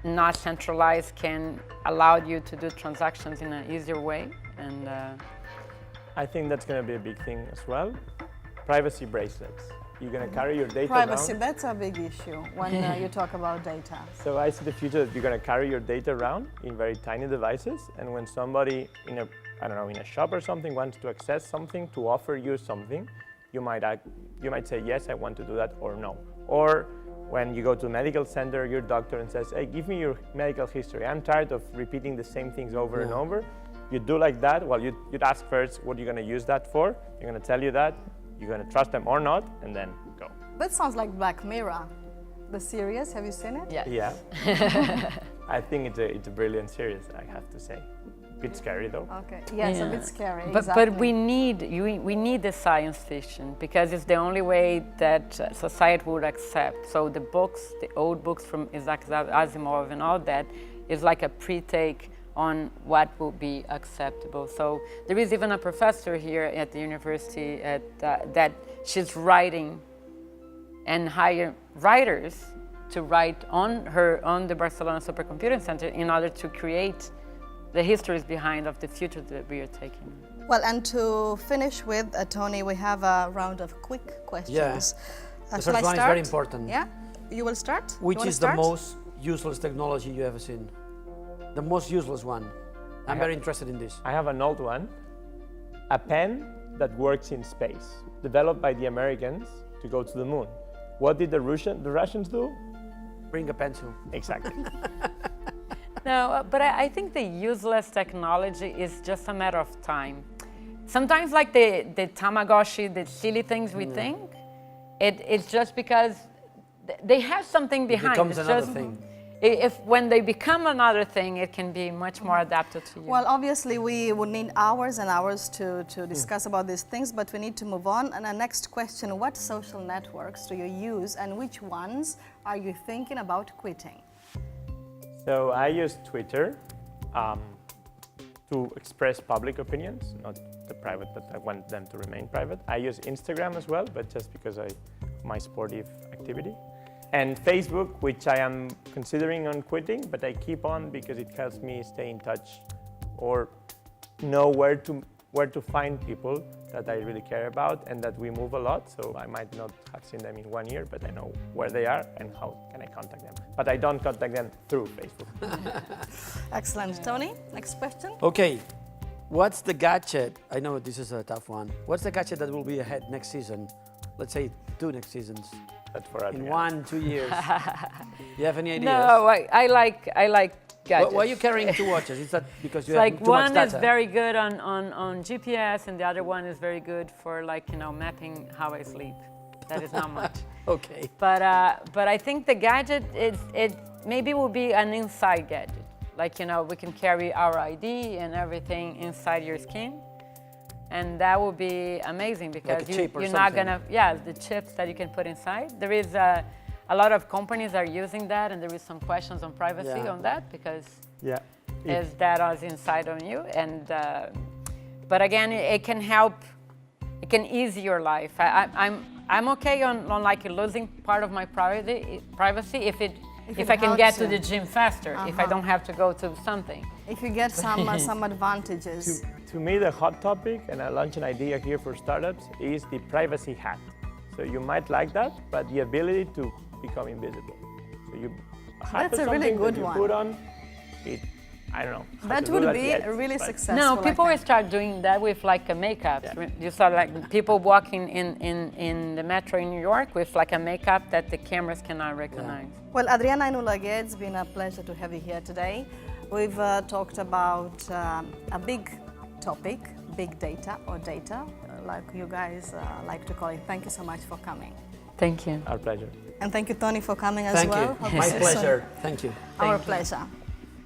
not centralized can allow you to do transactions in an easier way. And
I think that's going to be a big thing as well. Privacy bracelets. You're going to carry your data
Privacy,
around.
That's a big issue when you talk about data.
So I see the future that you're going to carry your data around in very tiny devices, and when somebody in a shop or something wants to access something, to offer you something, you might say, yes, I want to do that, or no. Or when you go to a medical center, your doctor and says, hey, give me your medical history. I'm tired of repeating the same things over and over. You do like that, well, you'd ask first, what are you going to use that for? You're going to tell you that. You're going to trust them or not, and then go.
That sounds like Black Mirror. The series, have you seen it?
Yes.
Yeah. I think it's a brilliant series, I have to say. A bit scary though.
Okay. Yes, a bit scary.
But we need the science fiction because it's the only way that society would accept. So the books, the old books from Isaac Asimov and all that, is like a pre-take on what will be acceptable. So there is even a professor here at the university that she's writing and hire writers to write on the Barcelona Supercomputing Center in order to create the histories behind of the future that we are taking.
Well, and to finish with, Tony, we have a round of quick questions.
Yeah. The
Shall I
first one is
start?
very important.
Yeah? You will start? You
Which
wanna
is the
start?
most useless technology you ever seen? The most useless one. I'm very interested in this.
I have an old one, a pen that works in space, developed by the Americans to go to the moon. What did the Russians do?
Bring a pencil.
Exactly.
No, but I think the useless technology is just a matter of time. Sometimes like the Tamagotchi, the silly things we think, it's just because they have something behind.
It becomes
It's
another
just,
thing.
When they become another thing, it can be much more adapted to you.
Well, obviously, we would need hours and hours to discuss about these things, but we need to move on. And the next question, what social networks do you use and which ones are you thinking about quitting?
So I use Twitter to express public opinions, not the private, but I want them to remain private. I use Instagram as well, but just because of my sportive activity. And Facebook, which I am considering on quitting, but I keep on because it helps me stay in touch or know where to find people that I really care about and that we move a lot. So I might not have seen them in 1 year, but I know where they are and how can I contact them. But I don't contact them through Facebook.
Excellent. Tony, next question.
Okay, what's the gadget? I know this is a tough one. What's the gadget that will be ahead next season? Let's say 2 next seasons.
That's for
in 1-2 years. Do you have any ideas?
No, I like gadgets.
Why are you carrying 2 watches? Is that because you
like
have too much
one
data?
is very good on GPS and the other one is very good for mapping how I sleep. That is not much.
Okay.
But I think the gadget it maybe will be an inside gadget. Like we can carry our ID and everything inside your skin. And that will be amazing because you're not gonna, the chips that you can put inside. There is a lot of companies are using that, and there is some questions on privacy on that because is data is inside on you. And but again, it can help. It can ease your life. I'm okay on like losing part of my privacy if I can get to the gym faster. If I don't have to go to something.
If you get some advantages.
To me, the hot topic, and I launched an idea here for startups, is the privacy hat. So you might like that, but the ability to become invisible. So you
That's a really good one.
Put on it. I don't know.
That would be really successful.
No, people will start doing that with like a makeup. Yeah. You saw like people walking in the metro in New York with like a makeup that the cameras cannot recognize.
Yeah. Well, Adriana and Oleguer, it's been a pleasure to have you here today. We've talked about a big topic, big data or data, like you guys like to call it. Thank you so much for coming.
Thank you.
Our pleasure.
And thank you, Tony, for coming as well.
Thank you. My pleasure. Thank you.
Our pleasure.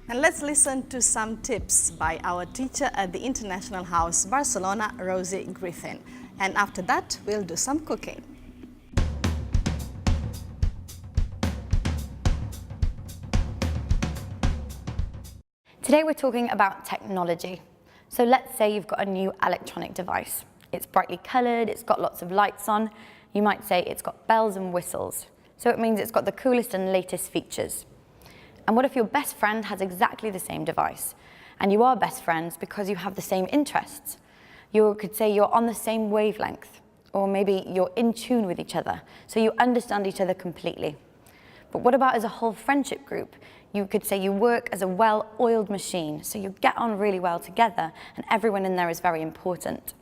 And let's listen to some tips by our teacher at the International House, Barcelona, Rosie Griffin. And after that, we'll do some cooking.
Today we're talking about technology. So let's say you've got a new electronic device. It's brightly colored, it's got lots of lights on. You might say it's got bells and whistles. So it means it's got the coolest and latest features. And what if your best friend has exactly the same device? And you are best friends because you have the same interests. You could say you're on the same wavelength, or maybe you're in tune with each other, so you understand each other completely. But what about as a whole friendship group? You could say you work as a well-oiled machine, so you get on really well together, and everyone in there is very important.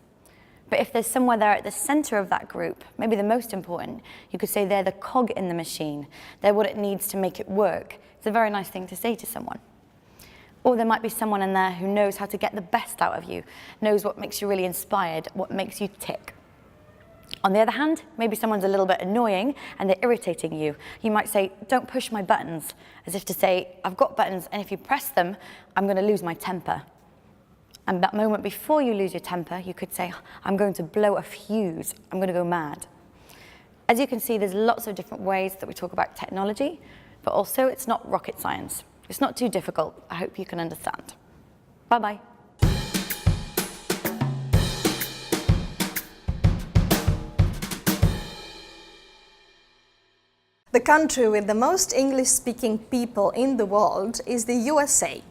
But if there's somewhere there at the center of that group, maybe the most important, you could say they're the cog in the machine. They're what it needs to make it work. It's a very nice thing to say to someone. Or there might be someone in there who knows how to get the best out of you, knows what makes you really inspired, what makes you tick. On the other hand, maybe someone's a little bit annoying and they're irritating you. You might say, don't push my buttons, as if to say, I've got buttons and if you press them, I'm going to lose my temper. And that moment before you lose your temper, you could say, I'm going to blow a fuse, I'm going to go mad. As you can see, there's lots of different ways that we talk about technology, but also it's not rocket science. It's not too difficult. I hope you can understand. Bye-bye.
The country with the most English-speaking people in the world is the USA.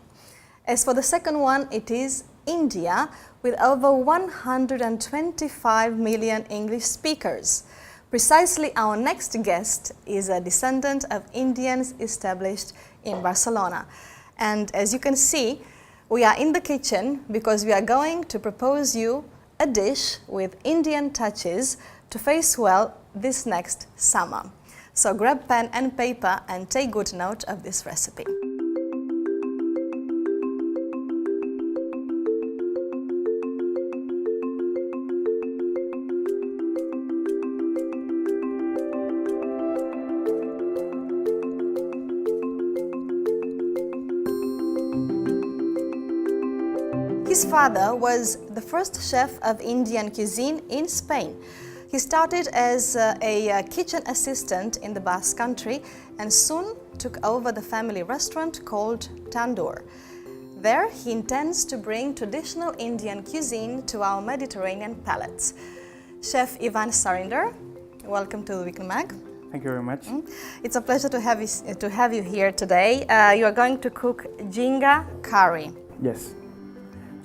As for the second one, it is India with over 125 million English speakers. Precisely, our next guest is a descendant of Indians established in Barcelona. And as you can see, we are in the kitchen because we are going to propose you a dish with Indian touches to face well this next summer. So grab pen and paper and take good note of this recipe. His father was the first chef of Indian cuisine in Spain. He started as a kitchen assistant in the Basque Country and soon took over the family restaurant called Tandoor. There, he intends to bring traditional Indian cuisine to our Mediterranean palates. Chef Ivan Surinder, welcome to the Weekly Mag.
Thank you very much.
It's a pleasure to have you here today. You are going to cook Ginga Curry.
Yes.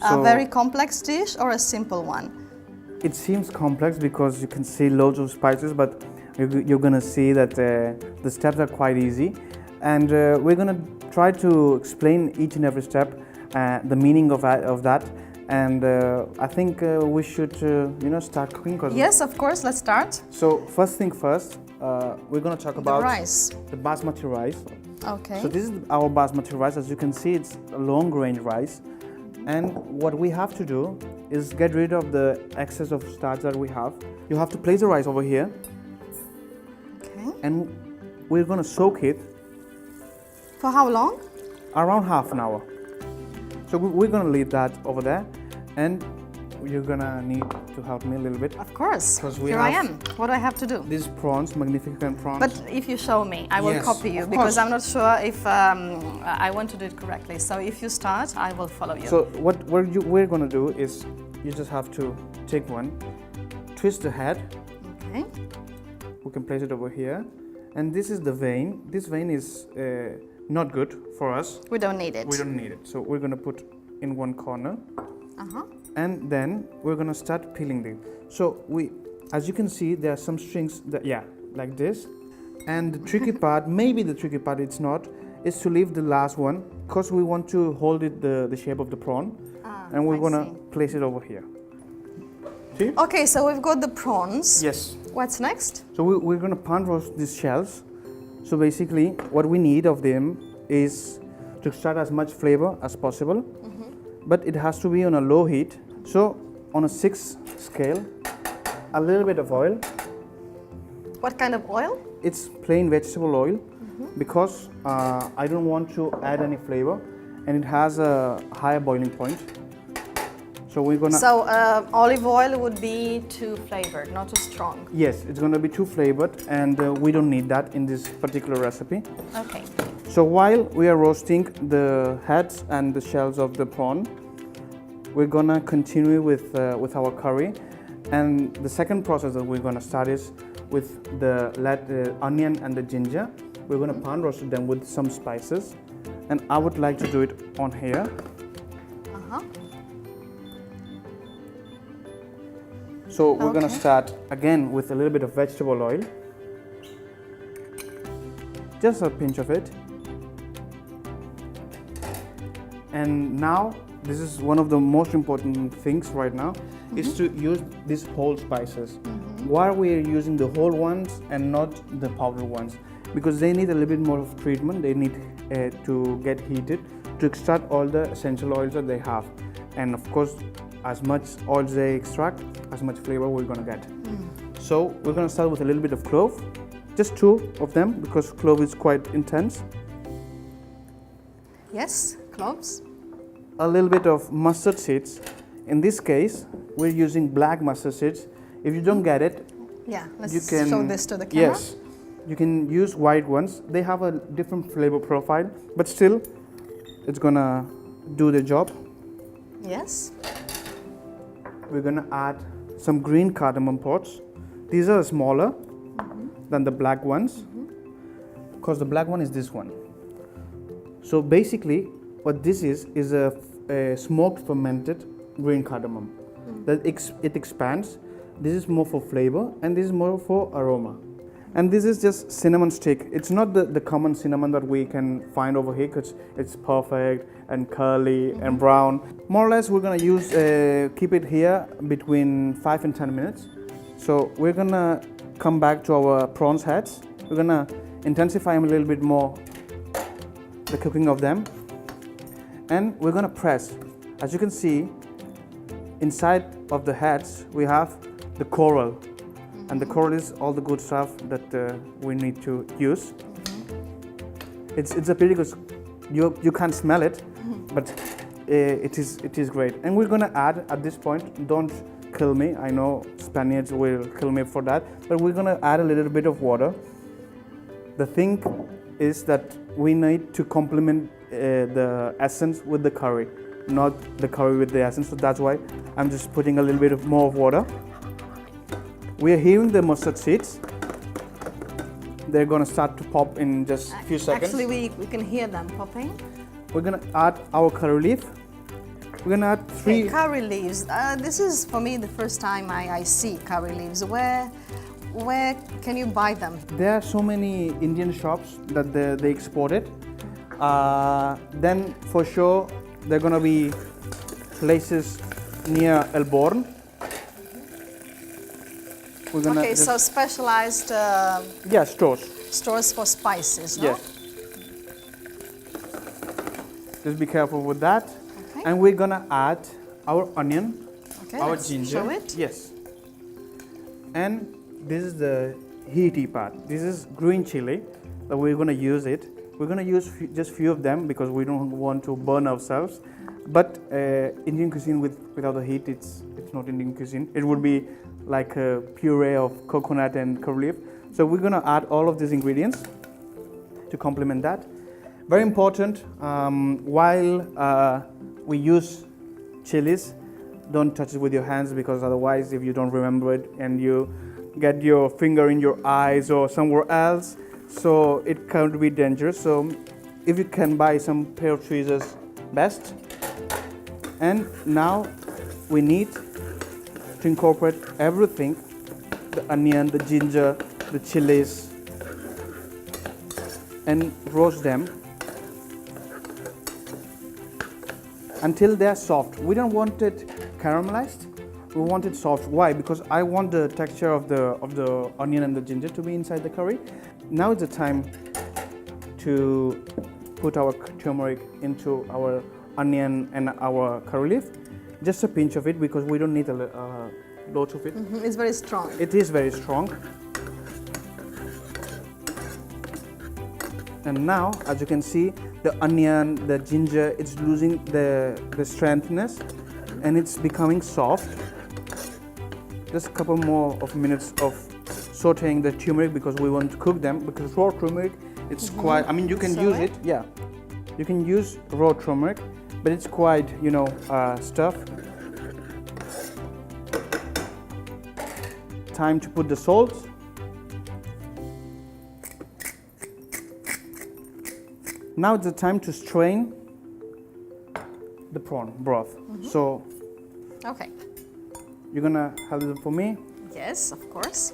A very complex dish or a simple one?
It seems complex because you can see loads of spices, but you're going to see that the steps are quite easy. And we're going to try to explain each and every step, the meaning of that. And I think we should, start cooking.
Yes, of course. Let's start.
So first thing first, we're going to talk about
rice.
The Basmati rice.
Okay.
So this is our Basmati rice. As you can see, it's a long-range rice. And what we have to do is get rid of the excess of starch that we have. You have to place the rice over here.
Okay.
And we're going to soak it.
For how long?
Around half an hour. So we're going to leave that over there. And you're going to need to help me a little bit.
Of course. Here I am. What do I have to do?
These prawns, magnificent prawns.
But if you show me, I will copy you because I'm not sure if I want to do it correctly. So if you start, I will follow you.
So what we're going to do is you just have to take one, twist the head.
Okay.
We can place it over here. And this is the vein. This vein is not good for us.
We don't need it.
We don't need it. So we're going to put in one corner.
Uh-huh.
And then we're going to start peeling them. So as you can see, there are some strings that, like this. And the tricky part, maybe the tricky part, it's not, is to leave the last one because we want to hold it the shape of the prawn. And we're going to place it over here. See?
Okay, so we've got the prawns.
Yes.
What's next?
So we're going to pan roast these shells. So basically, what we need of them is to extract as much flavor as possible. But it has to be on a low heat. So on a 6 scale, a little bit of oil.
What kind of oil?
It's plain vegetable oil because I don't want to add any flavor and it has a higher boiling point. So we're gonna...
So olive oil would be too flavored, not too strong.
Yes, it's gonna be too flavored and we don't need that in this particular recipe.
Okay.
So while we are roasting the heads and the shells of the prawn, we're gonna continue with our curry. And the second process that we're gonna start is with the onion and the ginger. We're gonna pan roast them with some spices. And I would like to do it on here.
Uh-huh.
So we're gonna start again with a little bit of vegetable oil. Just a pinch of it. And now, this is one of the most important things right now, is to use these whole spices. Why we are using the whole ones and not the powdered ones? Because they need a little bit more of treatment. They need to get heated to extract all the essential oils that they have. And of course, as much oils they extract, as much flavor we're gonna get. So we're gonna start with a little bit of clove, just 2 of them because clove is quite intense.
Yes, cloves.
A little bit of mustard seeds. In this case, we're using black mustard seeds. If you don't get it,
let's
you can
show this to the camera.
Yes, you can use white ones. They have a different flavor profile, but still, it's gonna do the job.
Yes.
We're gonna add some green cardamom pods. These are smaller than the black ones, because the black one is this one. So basically, what this is smoked fermented green cardamom. It expands. This is more for flavor and this is more for aroma. And this is just cinnamon stick. It's not the common cinnamon that we can find over here because it's perfect and curly and brown. More or less we're gonna use, keep it here between 5 and 10 minutes. So we're gonna come back to our prawns heads. We're gonna intensify them a little bit more, the cooking of them. And we're gonna press. As you can see, inside of the heads we have the coral. And the coral is all the good stuff that we need to use. It's a pretty good, you can't smell it, but it is great. And we're gonna add at this point, don't kill me, I know Spaniards will kill me for that, but we're gonna add a little bit of water. The thing is that we need to complement the essence with the curry, not the curry with the essence, so that's why I'm just putting a little bit more of water. We are hearing the mustard seeds. They're gonna start to pop in just a few seconds.
Actually, we can hear them popping.
We're gonna add our curry leaf. We're gonna add 3...
Okay, curry leaves. This is, for me, the first time I see curry leaves. Where can you buy them?
There are so many Indian shops that they export it. Then, for sure, there are gonna be places near Elborn.
Okay, so specialized
yeah, stores
for spices, no?
Yes. Just be careful with that.
Okay.
And we're gonna add our onion,
Okay,
our
let's
ginger.
show it.
Yes. And this is the heaty part. This is green chili that we're gonna use it. We're gonna use just few of them because we don't want to burn ourselves. But Indian cuisine without the heat, it's not Indian cuisine. It would be like a puree of coconut and curry leaf. So we're gonna add all of these ingredients to complement that. Very important, while we use chilies, don't touch it with your hands because otherwise if you don't remember it and you get your finger in your eyes or somewhere else, so it can be dangerous. So if you can buy some pair of tweezers, best. And now we need to incorporate everything, the onion, the ginger, the chilies, and roast them until they're soft. We don't want it caramelized, we want it soft. Why? Because I want the texture of the onion and the ginger to be inside the curry. Now is the time to put our turmeric into our onion and our curry leaf. Just a pinch of it because we don't need a lot of it.
It's very strong.
It is very strong. And now, as you can see, the onion, the ginger, it's losing the strengthness and it's becoming soft. Just a couple more of minutes of sauteing the turmeric because we want to cook them, because raw turmeric, it's quite, I mean, you can use it, yeah. You can use raw turmeric, but it's quite, you know, stuff. Time to put the salt. Now it's the time to strain the prawn broth. So,
okay.
You're gonna have it for me?
Yes, of course.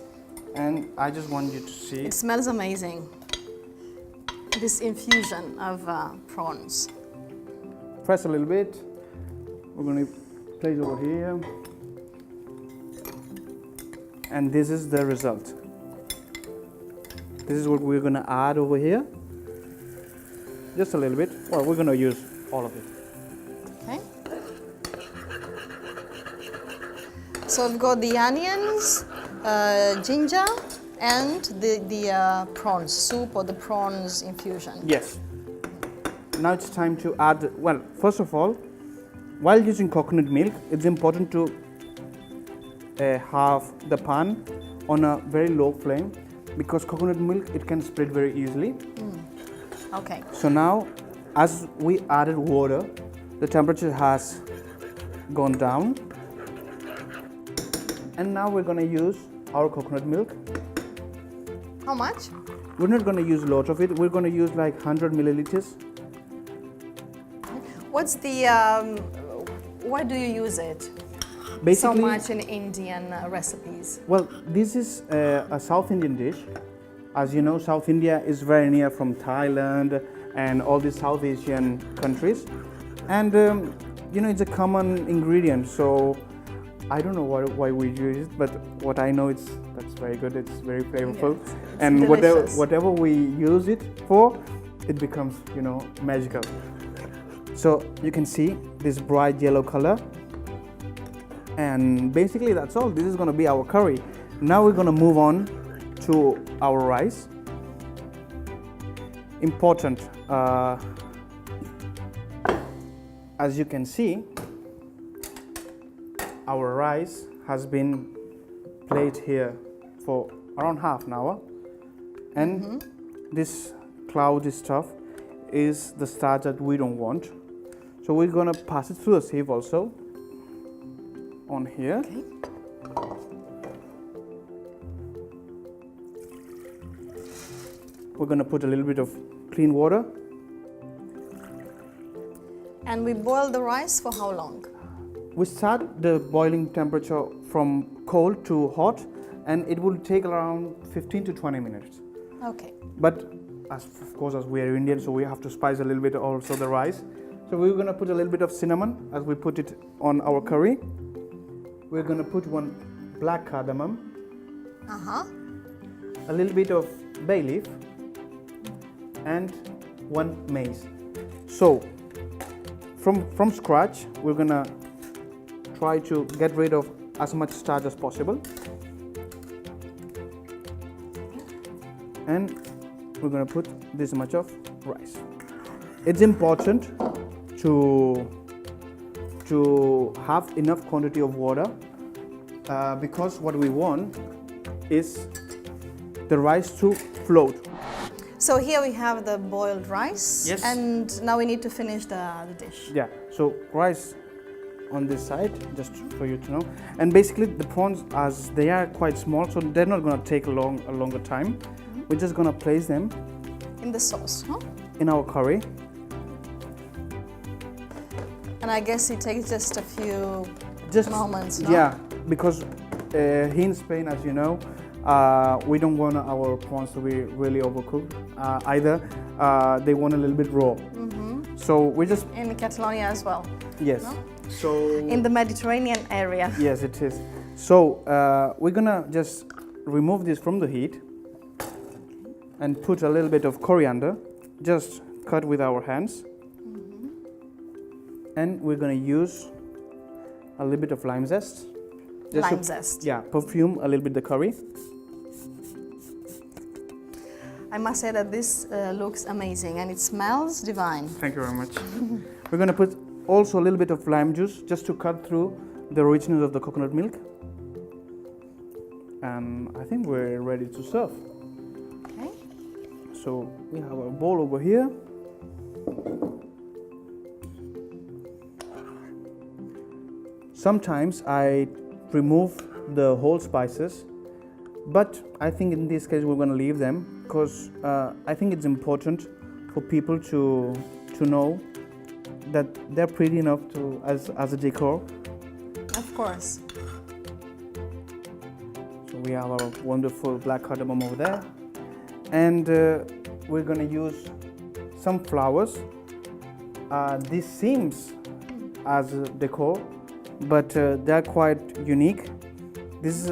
And I just want you to see.
It smells amazing. This infusion of prawns.
Press a little bit. We're going to place over here. And this is the result. This is what we're going to add over here. Just a little bit. Well, we're going to use all of it.
Okay. So we've got the onions, ginger, and the prawns soup or the prawns infusion.
Yes. Now it's time to add, well, first of all, while using coconut milk, it's important to have the pan on a very low flame because coconut milk, it can spread very easily.
Okay.
So now, as we added water, the temperature has gone down. And now we're going to use our coconut milk.
How much?
We're not going to use a lot of it. We're going to use like 100 milliliters.
What's the, why do you use it so much in Indian recipes?
Well, this is a South Indian dish. As you know, South India is very near from Thailand and all the South Asian countries. And, you know, it's a common ingredient. So I don't know why we use it, but what I know that's very good. It's very flavorful.
Yes, it's
and
delicious.
whatever we use it for, it becomes, you know, magical. So you can see this bright yellow color. And basically that's all. This is going to be our curry. Now we're going to move on to our rice. Important. As you can see, our rice has been played here for around half an hour. And this cloudy stuff is the starch that we don't want. So we're going to pass it through a sieve also on here.
Okay.
We're going to put a little bit of clean water.
And we boil the rice for how long?
We start the boiling temperature from cold to hot, and it will take around 15 to 20 minutes.
Okay.
But of course, as we are Indian, so we have to spice a little bit also the rice. So we're going to put a little bit of cinnamon as we put it on our curry. We're going to put one black cardamom, a little bit of bay leaf, and one mace. So from scratch, we're going to try to get rid of as much starch as possible. And we're going to put this much of rice. It's important to have enough quantity of water because what we want is the rice to float.
So here we have the boiled rice.
Yes.
And now we need to finish the dish.
Yeah, so rice on this side, just for you to know. And basically the prawns, as they are quite small, so they're not going to take a longer time. We're just going to place them
in the sauce, huh?
In our curry.
And I guess it takes just a few moments, no?
Yeah, because here in Spain, as you know, we don't want our prawns to be really overcooked either. They want a little bit raw. So we just...
In Catalonia as well.
Yes.
No?
So
in the Mediterranean area.
Yes, it is. So we're gonna just remove this from the heat and put a little bit of coriander, just cut with our hands. And we're gonna use a little bit of lime zest. Just
lime zest.
Yeah, perfume a little bit the curry.
I must say that this looks amazing and it smells divine.
Thank you very much. We're gonna put also a little bit of lime juice just to cut through the richness of the coconut milk. And I think we're ready to serve.
Okay.
So we have a bowl over here. Sometimes I remove the whole spices, but I think in this case we're going to leave them because I think it's important for people to know that they're pretty enough to as a decor.
Of course.
So we have our wonderful black cardamom over there, and we're going to use some flowers. This seems as a decor, but they're quite unique.
Is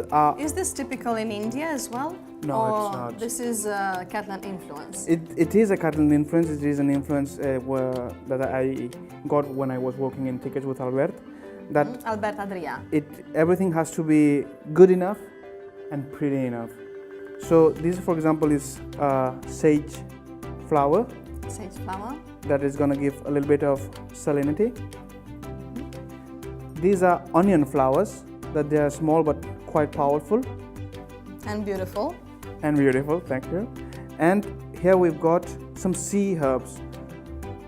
this typical in India as well?
No,
or
it's not.
This is Catalan influence?
It is a Catalan influence. It is an influence that I got when I was working in tickets with Albert. That
Albert Adriana.
Everything has to be good enough and pretty enough. So this, for example, is sage flower.
Sage flower.
That is going to give a little bit of salinity. These are onion flowers. That they are small but quite powerful.
And beautiful.
And beautiful, thank you. And here we've got some sea herbs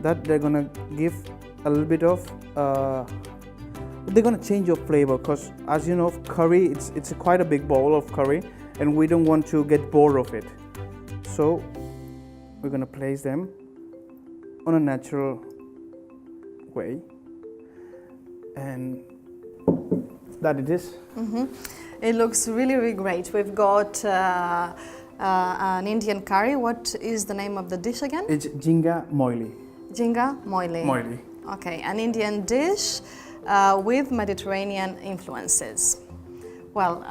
that they're gonna give a little bit of, they're gonna change your flavor because as you know, curry, it's quite a big bowl of curry and we don't want to get bored of it. So we're gonna place them on a natural way. And that it is.
It looks really, really great. We've got an Indian curry. What is the name of the dish again?
It's Ginga Moili.
Ginga Moili.
Moili.
Okay, an Indian dish with Mediterranean influences. Well,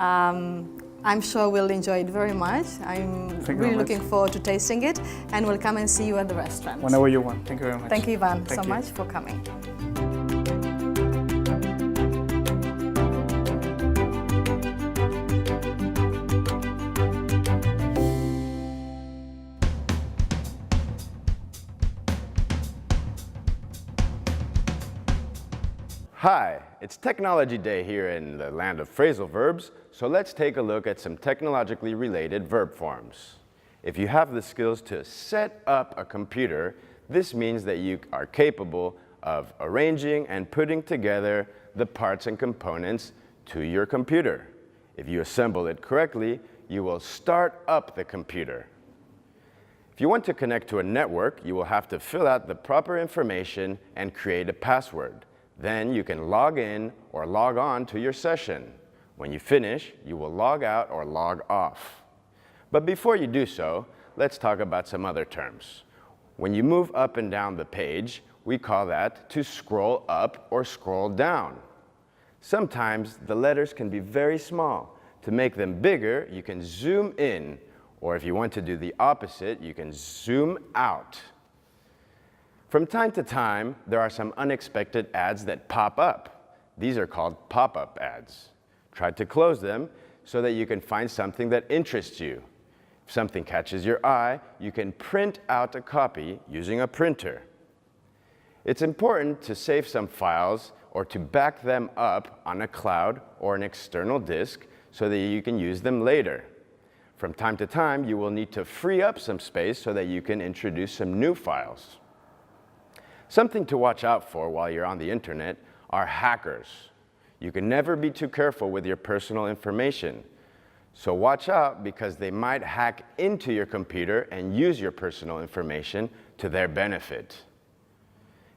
I'm sure we'll enjoy it very much. I'm really looking forward to tasting it, and we'll come and see you at the restaurant.
Whenever you want. Thank you very much.
Thank you, Ivan,
Thank
so
you.
much for coming.
Hi, it's Technology Day here in the land of phrasal verbs, so let's take a look at some technologically related verb forms. If you have the skills to set up a computer, this means that you are capable of arranging and putting together the parts and components to your computer. If you assemble it correctly, you will start up the computer. If you want to connect to a network, you will have to fill out the proper information and create a password. Then you can log in or log on to your session. When you finish, you will log out or log off. But before you do so, let's talk about some other terms. When you move up and down the page, we call that to scroll up or scroll down. Sometimes the letters can be very small. To make them bigger, you can zoom in, or if you want to do the opposite, you can zoom out. From time to time, there are some unexpected ads that pop up. These are called pop-up ads. Try to close them so that you can find something that interests you. If something catches your eye, you can print out a copy using a printer. It's important to save some files or to back them up on a cloud or an external disk so that you can use them later. From time to time, you will need to free up some space so that you can introduce some new files. Something to watch out for while you're on the internet are hackers. You can never be too careful with your personal information. So watch out because they might hack into your computer and use your personal information to their benefit.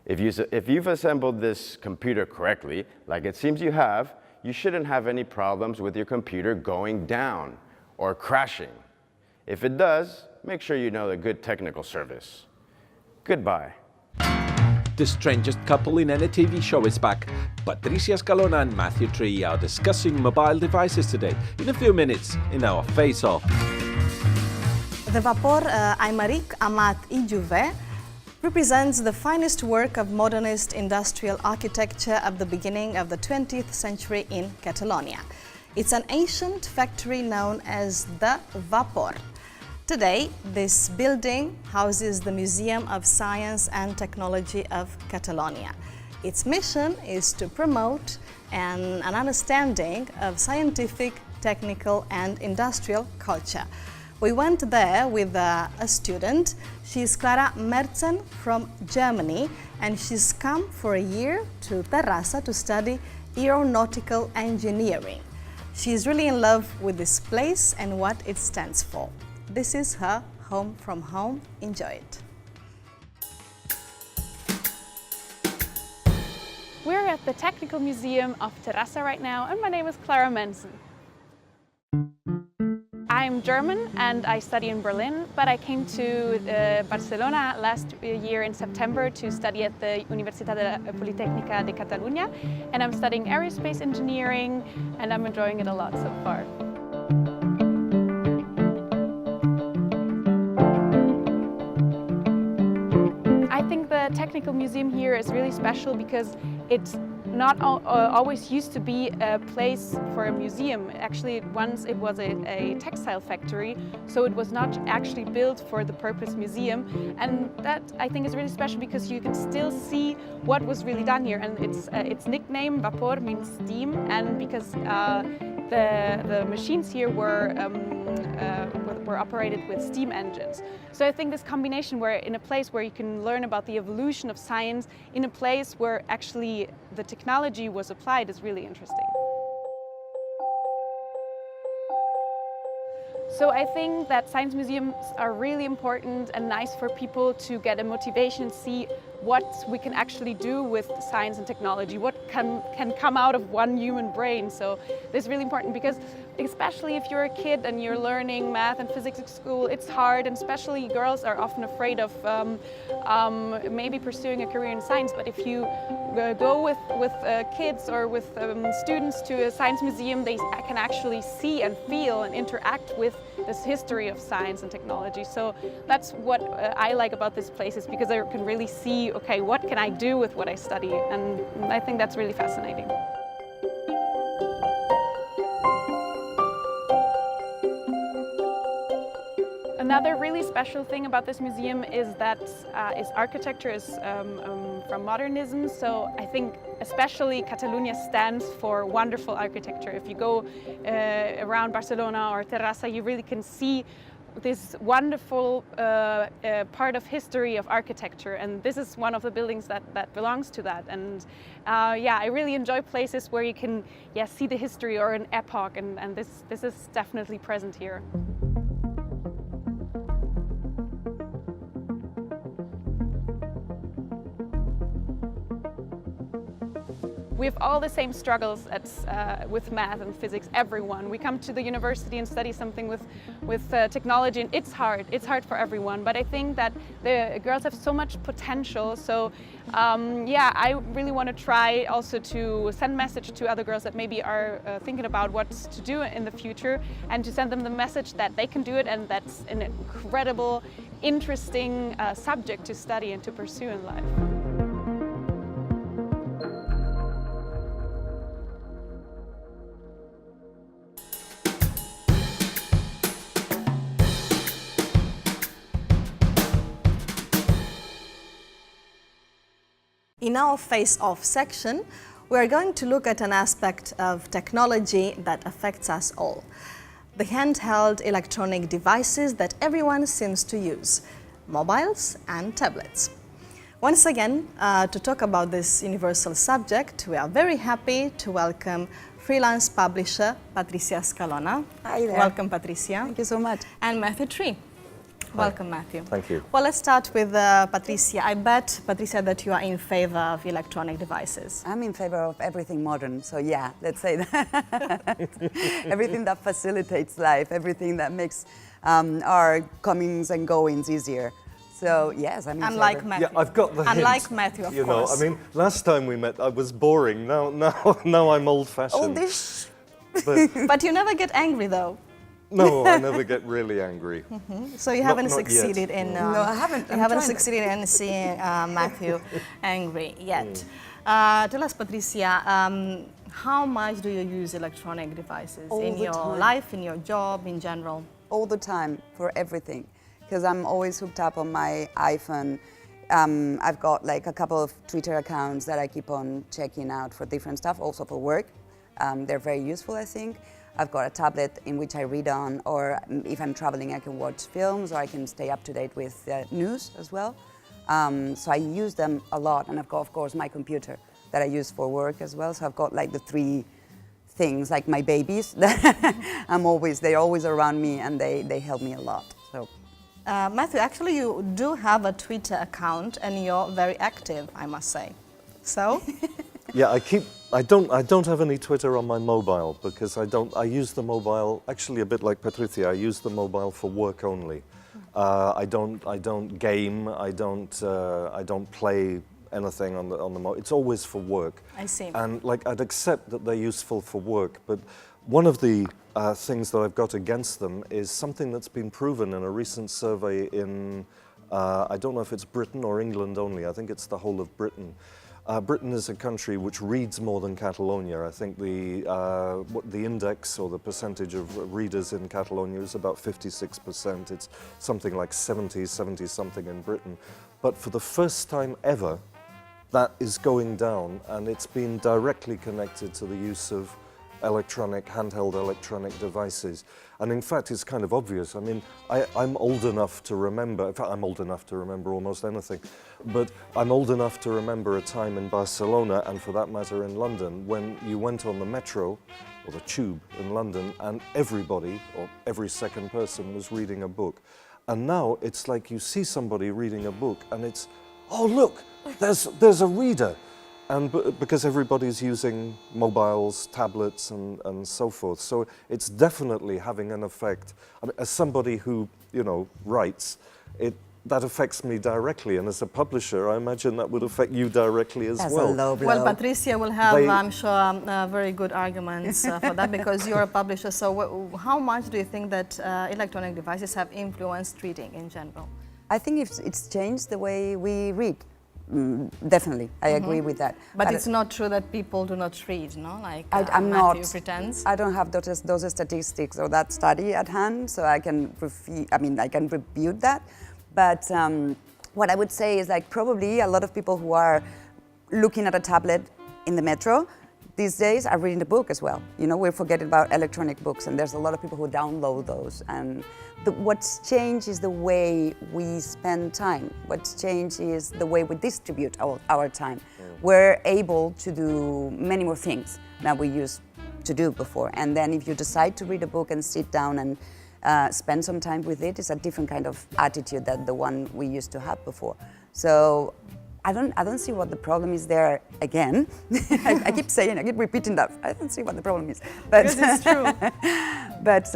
If you've assembled this computer correctly, like it seems you have, you shouldn't have any problems with your computer going down or crashing. If it does, make sure you know a good technical service. Goodbye.
The strangest couple in any TV show is back. Patricia Escalona and Matthew Tree are discussing mobile devices today in a few minutes in our Face Off.
The Vapor Aymeric Amat i Jouvet represents the finest work of modernist industrial architecture of the beginning of the 20th century in Catalonia. It's an ancient factory known as the Vapor. Today, this building houses the Museum of Science and Technology of Catalonia. Its mission is to promote an understanding of scientific, technical and industrial culture. We went there with a student. She's Clara Merzen from Germany, and she's come for a year to Terrassa to study aeronautical engineering. She's really in love with this place and what it stands for. This is her home from home. Enjoy it.
We're at the Technical Museum of Terrassa right now, and my name is Clara Merzen. I'm German and I study in Berlin, but I came to Barcelona last year in September to study at the Universitat Politècnica de Catalunya, and I'm studying aerospace engineering, and I'm enjoying it a lot so far. I think the Technical Museum here is really special because it's not always used to be a place for a museum. Actually, once it was a textile factory, so it was not actually built for the purpose museum. And that, I think, is really special because you can still see what was really done here. And its nickname, Vapor, means steam, and because the machines here were operated with steam engines. So I think this combination where in a place where you can learn about the evolution of science in a place where actually the technology was applied is really interesting. So I think that science museums are really important and nice for people to get a motivation, see what we can actually do with science and technology, what can come out of one human brain. So this is really important because especially if you're a kid and you're learning math and physics at school, it's hard, and especially girls are often afraid of maybe pursuing a career in science. But if you go with kids or with students to a science museum, they can actually see and feel and interact with this history of science and technology. So that's what I like about this place, is because I can really see, okay, what can I do with what I study? And I think that's really fascinating. Another really special thing about this museum is that its architecture is from modernism. So I think especially Catalonia stands for wonderful architecture. If you go around Barcelona or Terrassa, you really can see this wonderful part of history of architecture, and this is one of the buildings that belongs to that. And yeah, I really enjoy places where you can see the history or an epoch, and this is definitely present here. We have all the same struggles with math and physics, everyone. We come to the university and study something with technology, and it's hard for everyone. But I think that the girls have so much potential. So yeah, I really want to try also to send message to other girls that maybe are thinking about what to do in the future, and to send them the message that they can do it, and that's an incredible, interesting subject to study and to pursue in life.
In our face-off section, we are going to look at an aspect of technology that affects us all. The handheld electronic devices that everyone seems to use, mobiles and tablets. Once again, to talk about this universal subject, we are very happy to welcome freelance publisher Patricia Scalona.
Hi there.
Welcome, Patricia.
Thank you so much.
And Matthew Tree. Welcome, Matthew.
Thank you.
Well, let's start with Patricia. I bet, Patricia, that you are in favor of electronic devices.
I'm in favor of everything modern, so yeah, let's say that. Everything that facilitates life, everything that makes our comings and goings easier. So yes, I'm in
Unlike
favor.
Matthew.
Yeah, I've got the hint.
Unlike Matthew, of course.
I mean, last time we met, I was boring. Now I'm old-fashioned.
Oldish.
But you never get angry, though.
No, I never get really angry.
So you haven't
Not
succeeded
yet.
in.
No, I haven't.
You haven't succeeded in seeing Matthew angry yet. Tell us, Patricia, how much do you use electronic devices in your life, in your job, in general?
All the time, for everything, because I'm always hooked up on my iPhone. I've got like a couple of Twitter accounts that I keep on checking out for different stuff, also for work. They're very useful, I think. I've got a tablet in which I read on, or if I'm traveling, I can watch films, or I can stay up to date with news as well. So I use them a lot, and I've got, of course, my computer that I use for work as well. So I've got like the three things, like my babies. They're always around me, and they help me a lot. So.
Matthew, actually, you do have a Twitter account, and you're very active, I must say. So.
Yeah, I don't have any Twitter on my mobile, because I use the mobile actually a bit like Patricia. I use the mobile for work only. I don't game. I don't play anything on the mobile. It's always for work.
I see.
And like I'd accept that they're useful for work, but one of the things that I've got against them is something that's been proven in a recent survey in I don't know if it's Britain or England only. I think it's the whole of Britain. Britain is a country which reads more than Catalonia. I think the index or the percentage of readers in Catalonia is about 56%. It's something like 70-something in Britain. But for the first time ever, that is going down, and it's been directly connected to the use of handheld electronic devices. And in fact, it's kind of obvious. I mean, I'm old enough to remember, in fact, I'm old enough to remember almost anything, but I'm old enough to remember a time in Barcelona, and for that matter in London, when you went on the metro, or the tube in London, and everybody, or every second person, was reading a book. And now it's like you see somebody reading a book, and it's oh look, there's a reader. And because everybody's using mobiles, tablets, and so forth. So it's definitely having an effect. I mean, as somebody who, writes, that affects me directly. And as a publisher, I imagine that would affect you directly as well.
A low blow.
Well, Patricia will have, I'm sure, very good arguments for that because you're a publisher. So how much do you think that electronic devices have influenced reading in general?
I think it's changed the way we read. Definitely, I agree with that.
But it's not true that people do not read, no? Like
I'm
Matthew
not.
pretends.
I don't have those statistics or that study at hand, so I can refute that. But what I would say is like probably a lot of people who are looking at a tablet in the metro these days are reading the book as well. We're forgetting about electronic books, and there's a lot of people who download those. And what's changed is the way we spend time. What's changed is the way we distribute our time. We're able to do many more things than we used to do before. And then if you decide to read a book and sit down and spend some time with it, it's a different kind of attitude than the one we used to have before. So I don't see what the problem is there again. I keep repeating that. I don't see what the problem is. But
because it's true.
But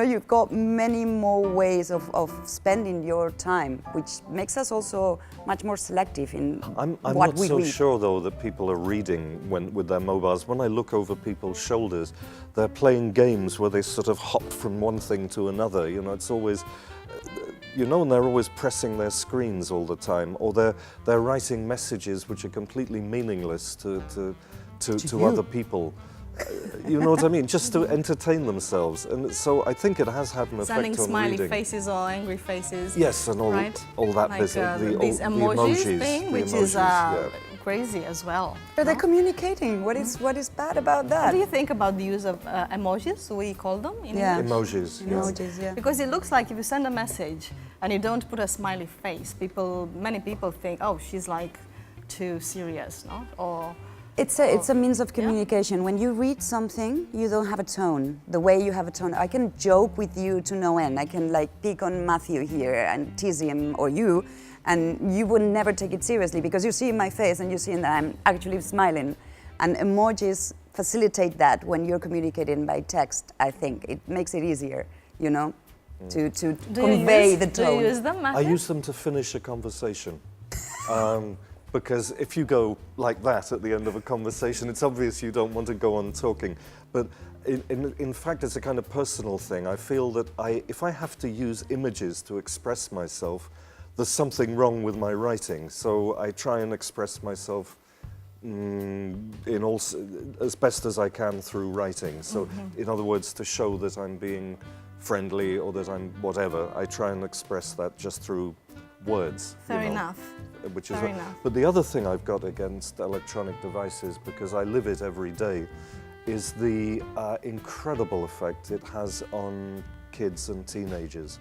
you've got many more ways of spending your time, which makes us also much more selective in
I'm
what we
not so
read.
sure though that people are reading with their mobiles. When I look over people's shoulders, they're playing games where they sort of hop from one thing to another. It's always. And they're always pressing their screens all the time, or they're writing messages which are completely meaningless to other people. You know what I mean? Just to entertain themselves. And so I think it has had an effect
Sending
on
smiley
reading.
faces or angry faces.
Yes, and all that
like,
business.
these emojis thing, which is
yeah.
crazy as well.
But they're communicating. What is bad about that?
What do you think about the use of emojis, we call them in English?
Emojis.
Emojis, yeah.
Because it looks like if you send a message and you don't put a smiley face, many people think, oh, she's like too serious, no? Or
it's a means of communication. Yeah. When you read something, you don't have a tone. The way you have a tone, I can joke with you to no end. I can pick on Matthew here and tease him or you, and you would never take it seriously because you see in my face and you see that I'm actually smiling. And emojis facilitate that when you're communicating by text, I think. It makes it easier, to convey the tone.
Do you use them,
I
Matthew?
use them to finish a conversation. Because if you go like that at the end of a conversation, it's obvious you don't want to go on talking. But in fact, it's a kind of personal thing. I feel that if I have to use images to express myself, there's something wrong with my writing. So I try and express myself as best as I can through writing. So in other words, to show that I'm being friendly or that I'm whatever, I try and express that just through words.
Fair enough.
Which is
Fair enough.
But the other thing I've got against electronic devices, because I live it every day, is the incredible effect it has on kids and teenagers.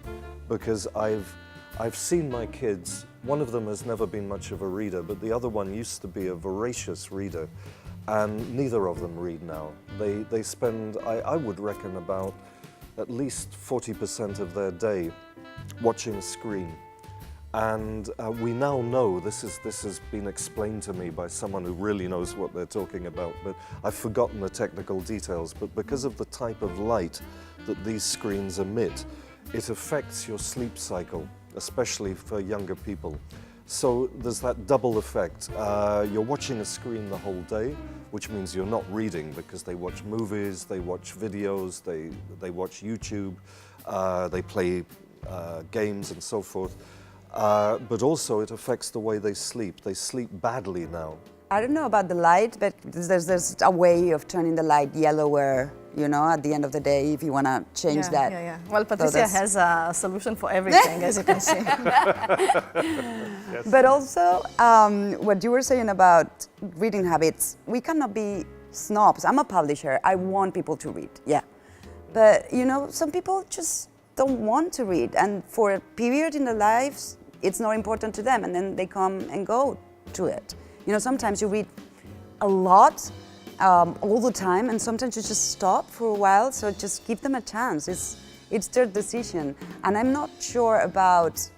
Because I've seen my kids, one of them has never been much of a reader, but the other one used to be a voracious reader, and neither of them read now. They spend, I would reckon, about at least 40% of their day watching a screen. And we now know, this has been explained to me by someone who really knows what they're talking about, but I've forgotten the technical details, but because of the type of light that these screens emit, it affects your sleep cycle, especially for younger people. So there's that double effect. You're watching a screen the whole day, which means you're not reading because they watch movies, they watch videos, they watch YouTube, they play games and so forth. But also it affects the way they sleep. They sleep badly now.
I don't know about the light, but there's a way of turning the light yellower, at the end of the day, if you want to change that.
Yeah. Well, Patricia has a solution for everything, as you can see.
Yes. But also, what you were saying about reading habits, we cannot be snobs. I'm a publisher. I want people to read, yeah. But, some people just don't want to read. And for a period in their lives, it's not important to them. And then they come and go to it. Sometimes you read a lot, all the time, and sometimes you just stop for a while. So just give them a chance. It's their decision. And I'm not sure about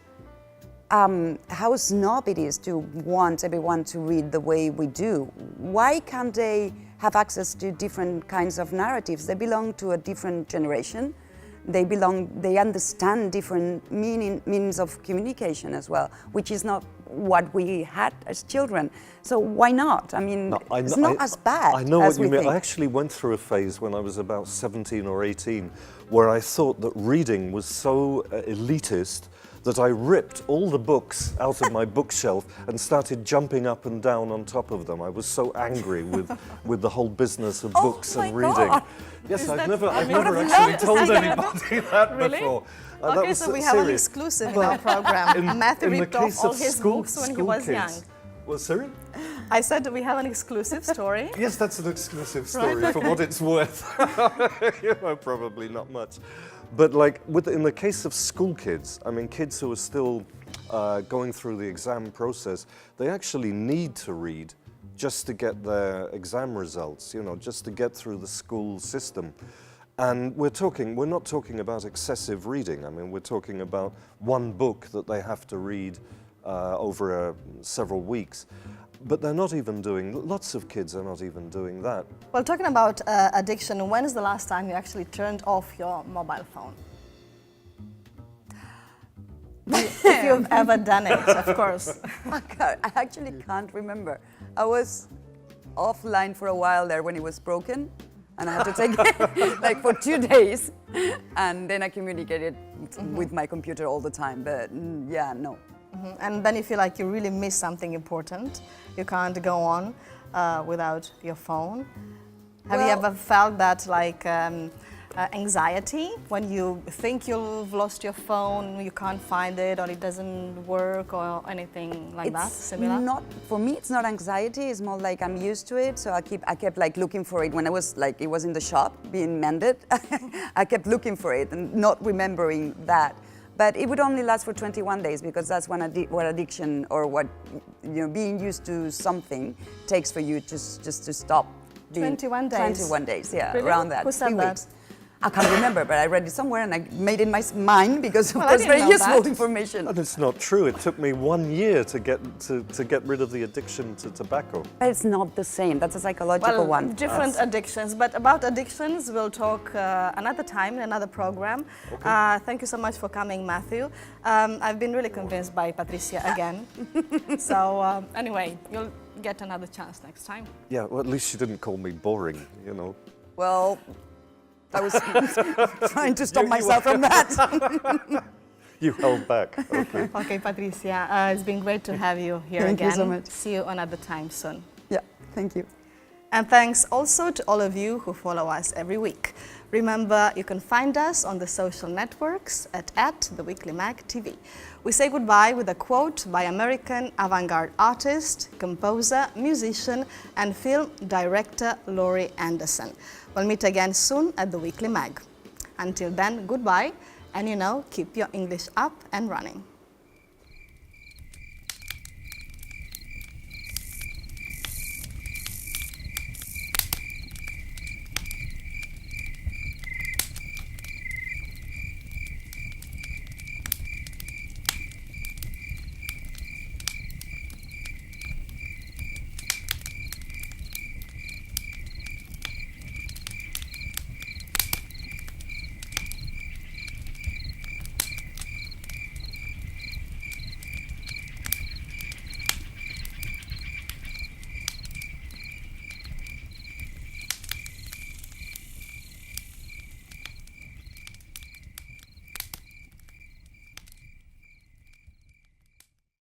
how snob it is to want everyone to read the way we do. Why can't they have access to different kinds of narratives? They belong to a different generation. They understand different means of communication as well, which is not what we had as children. So why not? I mean, it's not as bad.
I know
as
what you
we
mean.
think.
I actually went through a phase when I was about 17 or 18 where I thought that reading was so elitist that I ripped all the books out of my bookshelf and started jumping up and down on top of them. I was so angry with the whole business of books and reading.
God.
Yes,
Is
I've
that-
never
I mean,
actually
not
told
to say that.
anybody that
Really?
before. That
Okay,
was
so we have an
serious.
exclusive in our program. Matthew
in the
ripped off
case
all
of
his books when he
school
was
kids.
young.
Well, sorry?
I said we have an exclusive story.
Yes, that's an exclusive
Right,
story for
okay.
what it's worth. You know, probably not much. But like in the case of school kids, I mean, kids who are still going through the exam process, they actually need to read just to get their exam results, you know, just to get through the school system. And we're not talking about excessive reading. I mean, we're talking about one book that they have to read over several weeks. But they're not even doing, lots of kids are not even doing that.
Well, talking about addiction, when is the last time you actually turned off your mobile phone? If you've ever done it, of course.
I actually can't remember. I was offline for a while there when it was broken, and I had to take it like for 2 days, and then I communicated with my computer all the time. But yeah, no.
And then you feel like you really miss something important. You can't go on without your phone. Have you ever felt that, like, anxiety when you think you've lost your phone, you can't find it, or it doesn't work, or anything like that? Similar?
Not for me. It's not anxiety. It's more like I'm used to it. So I kept like looking for it when I was like it was in the shop being mended. I kept looking for it and not remembering that. But it would only last for 21 days because that's when what addiction or what being used to something takes for you just to stop.
21 days.
21 days, yeah,
Really?
around that.
Who said
3
that?
weeks. I can't remember, but I read it somewhere and I made it my mind because
Well,
it
I
was
didn't
very
know
useful
that.
information.
And it's not true. It took me 1 year to get rid of the addiction to tobacco.
But it's not the same. That's a psychological
Well,
one.
different addictions, but about addictions we'll talk another time in another program. Thank you so much for coming, Matthew. I've been really convinced by Patricia again. So anyway, you'll get another chance next time.
Yeah, well, at least she didn't call me boring, you know.
Well, I was trying to stop myself from that.
You held back. Okay.
Okay, Patricia, it's been great to have you here
Thank
again.
you so much.
See you another time soon.
Yeah, thank you.
And thanks also to all of you who follow us every week. Remember, you can find us on the social networks at @TheWeeklyMagTV. We say goodbye with a quote by American avant-garde artist, composer, musician, and film director Laurie Anderson. We'll meet again soon at The Weekly Mag. Until then, goodbye, and keep your English up and running.